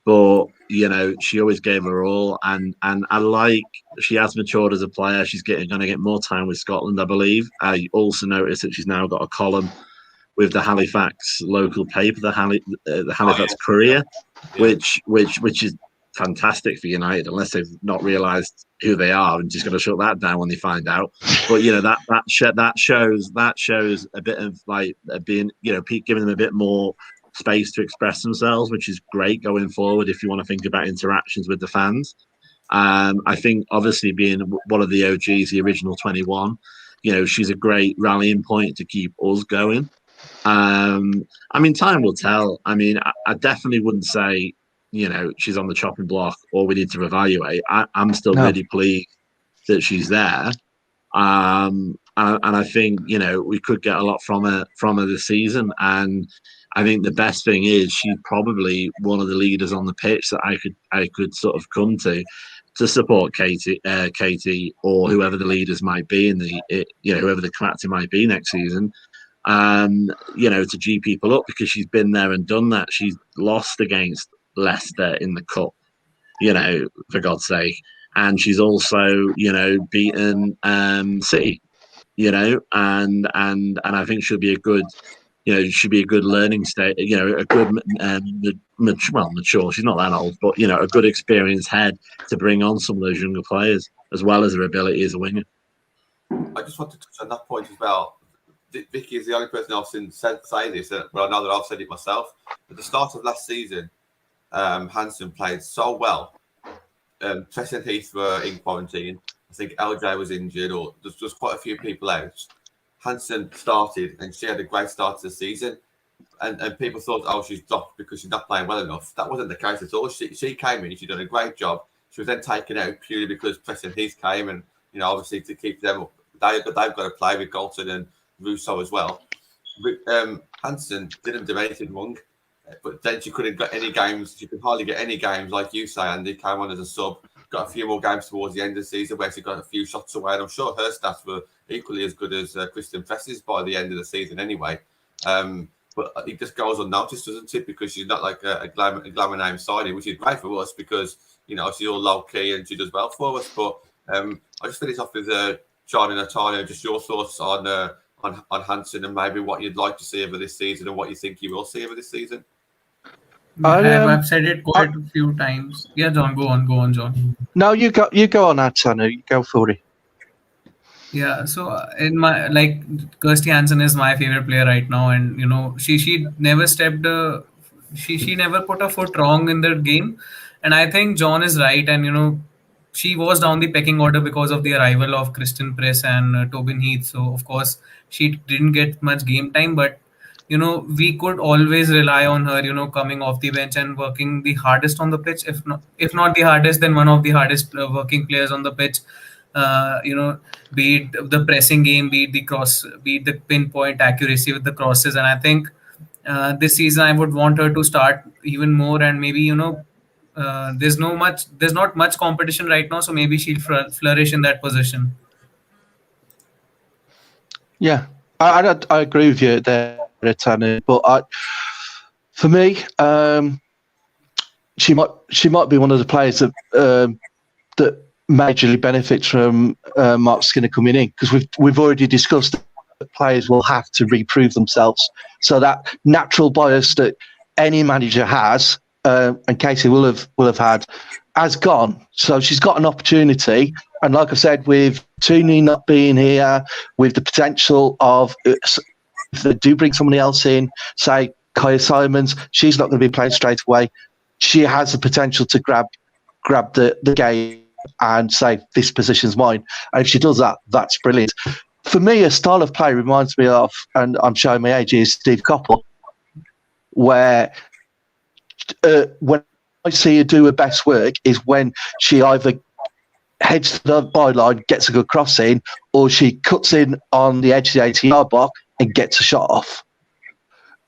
But, she always gave her all. And she has matured as a player. She's going to get more time with Scotland, I believe. I also noticed that she's now got a column with the Halifax local paper, the Halifax Courier, which is fantastic for United, unless they've not realised who they are and just going to shut that down when they find out. But that shows a bit of like being, giving them a bit more space to express themselves, which is great going forward if you want to think about interactions with the fans. I think obviously being one of the OGs, the original 21, she's a great rallying point to keep us going. I mean, time will tell. I mean, I definitely wouldn't say she's on the chopping block or we need to evaluate. I'm still really pleased that she's there. And I think, we could get a lot from her this season. And I think the best thing is she's probably one of the leaders on the pitch that I could sort of come to support Katie or whoever the leaders might be whoever the captain might be next season. To G people up, because she's been there and done that. She's lost against Leicester in the cup, for God's sake, and she's also beaten City, and I think she'll be a good learning state, a good mature. She's not that old, but a good experienced head to bring on some of those younger players, as well as her ability as a winger. I just want to touch on that point as well. Vicky is the only person I've seen say this, but I know that I've said it myself. At the start of last season, Hansen played so well. Tess and Heath were in quarantine. I think LJ was injured, or there's just quite a few people out. Hansen started, and she had a great start to the season. And people thought, oh, she's dropped because she's not playing well enough. That wasn't the case at all. She came in, she done a great job. She was then taken out purely because Tess and Heath came, and obviously to keep them up, they've got to play with Galton and Russo as well. Hansen didn't do anything wrong, but then she couldn't get any games. She could hardly get any games, like you say, and they came on as a sub. Got a few more games towards the end of the season where she got a few shots away, and I'm sure her stats were equally as good as Kristen Press's by the end of the season anyway. But it just goes unnoticed, doesn't it? Because she's not like a glamour name signing, which is great for us because, you know, she's all low key and she does well for us. But I just finish off with John and Natalia, just your thoughts on Hansen and maybe what you'd like to see over this season and what you think you will see over this season. I've said it quite a few times. Yeah, John, go on, John. No, you go on, Atanu. You go for it. Yeah, so in my Kirsty Hansen is my favorite player right now, and you know she never stepped she never put a foot wrong in the game, and I think John is right, and you know she was down the pecking order because of the arrival of Kristen Press and Tobin Heath. So of course she didn't get much game time, but you know we could always rely on her, you know, coming off the bench and working the hardest on the pitch, if not the hardest, then one of the hardest working players on the pitch. You know, be it the pressing game, be it the pinpoint accuracy with the crosses. And I think this season I would want her to start even more, and maybe, you know, there's not much competition right now, so maybe she'll flourish in that position. Yeah, I agree with you there, Tanu. But for me, she might be one of the players that majorly benefits from Mark Skinner coming in, because we've already discussed that players will have to reprove themselves. So that natural bias that any manager has, and Casey will have had, has gone. So she's got an opportunity. And like I said, with Tooney not being here, with the potential of if they do bring somebody else in, say Kaya Simons, she's not going to be playing straight away. She has the potential to grab the game and say, this position's mine. And if she does that, that's brilliant. For me, a style of play reminds me of, and I'm showing my age, is Steve Coppell, where when I see her do her best work is when she either heads to the byline, gets a good cross in, or she cuts in on the edge of the 80-yard box and gets a shot off.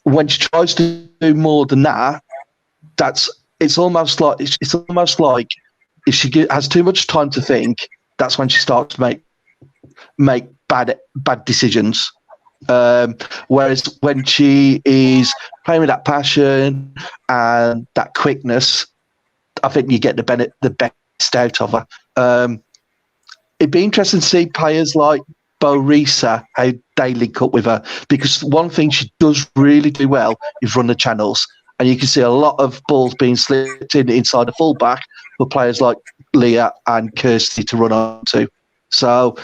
When she tries to do more than that, it's almost like if she has too much time to think, that's when she starts to make bad decisions. Whereas when she is playing with that passion and that quickness, I think you get the best out of her. It'd be interesting to see players like Bo Risa, how they link up with her, because one thing she does really do well is run the channels. And you can see a lot of balls being slipped in inside the fullback for players like Leah and Kirsty to run onto. So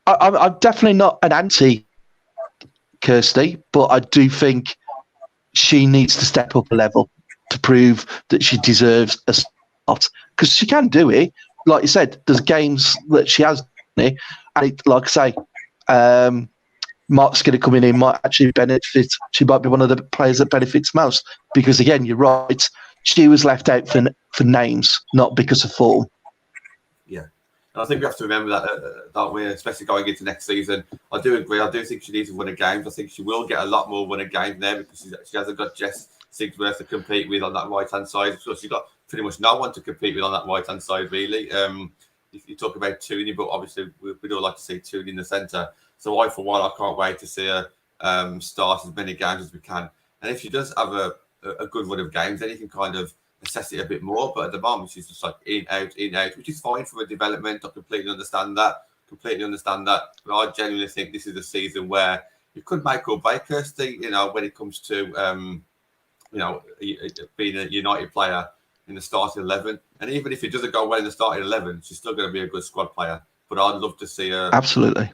I'm definitely not an anti-Kirsty, but I do think she needs to step up a level to prove that she deserves a spot. Because she can do it. Like you said, there's games that she has done it. And like I say, Mark's going to come in might actually benefit. She might be one of the players that benefits most, because again, you're right. She was left out for names, not because of form. Yeah, and I think we have to remember that, don't we? Especially going into next season. I do agree. I do think she needs to win a game. I think she will get a lot more win a game there, because she hasn't got Jess Sigsworth to compete with on that right hand side. So she's got pretty much no one to compete with on that right hand side, really. If you talk about Tooney, but obviously we'd all like to see Tooney in the centre. So I, for one, I can't wait to see her start as many games as we can. And if she does have a good run of games, then you can kind of assess it a bit more. But at the moment, she's just like in, out, which is fine for a development. I completely understand that. But I genuinely think this is a season where you could make or break Kirsty, you know, when it comes to, being a United player in the starting 11. And even if it doesn't go well in the starting 11, she's still going to be a good squad player. But I'd love to see her absolutely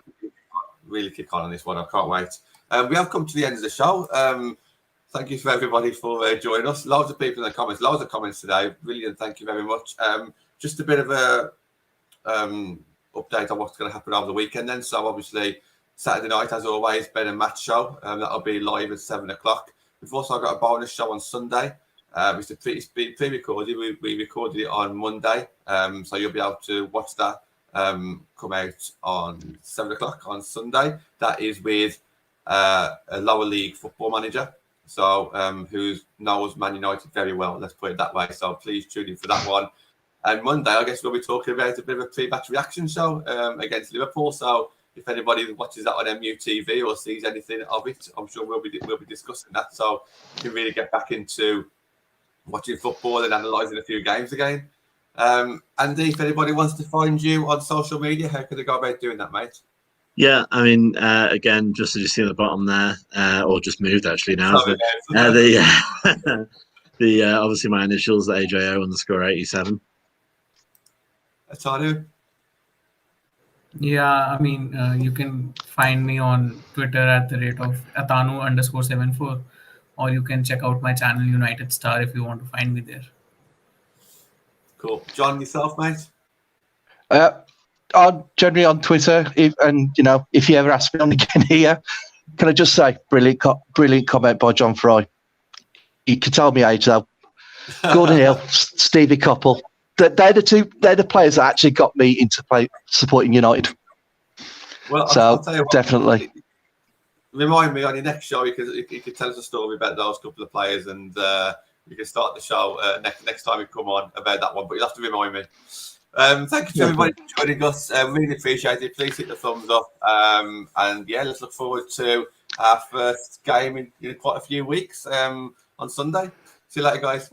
really kick on this one. I can't wait. We have come to the end of the show. Thank you for everybody for joining us. Loads of people in the comments, loads of comments today. Brilliant. Thank you very much. Just a bit of a update on what's going to happen over the weekend then. So obviously Saturday night, as always, Ben and Matt show. That'll be live at 7 o'clock. We've also got a bonus show on Sunday. It's been pre-recorded. We recorded it on Monday. So you'll be able to watch that come out on 7 o'clock on Sunday. That is with a lower league football manager, so who knows Man United very well. Let's put it that way. So please tune in for that one. And Monday, I guess we'll be talking about a bit of a pre-match reaction show against Liverpool. So if anybody watches that on MUTV or sees anything of it, I'm sure we'll be discussing that. So you can really get back into watching football and analysing a few games again. Andy, if anybody wants to find you on social media, how can they go about doing that, mate? Yeah, I mean, again, just as you see at the bottom there, or just moved actually now. Sorry, the obviously my initials, AJO_87. Atanu? Yeah, I mean, you can find me on Twitter at the rate of Atanu_74, or you can check out my channel United Star if you want to find me there. Cool. John, yourself, mate? I'm generally on Twitter, if you ever ask me on again here, can I just say, brilliant comment by John Fry. You can tell me age though. Gordon Hill, Stevie Coppell. They're the players that actually got me into supporting United. Well, so I'll tell you what, definitely. Remind me on your next show, you can tell us a story about those couple of players, and you can start the show next time you come on about that one. But you'll have to remind me. Thank you to everybody for joining us. Really appreciate it. Please hit the thumbs up. And yeah, let's look forward to our first game in quite a few weeks on Sunday. See you later, guys.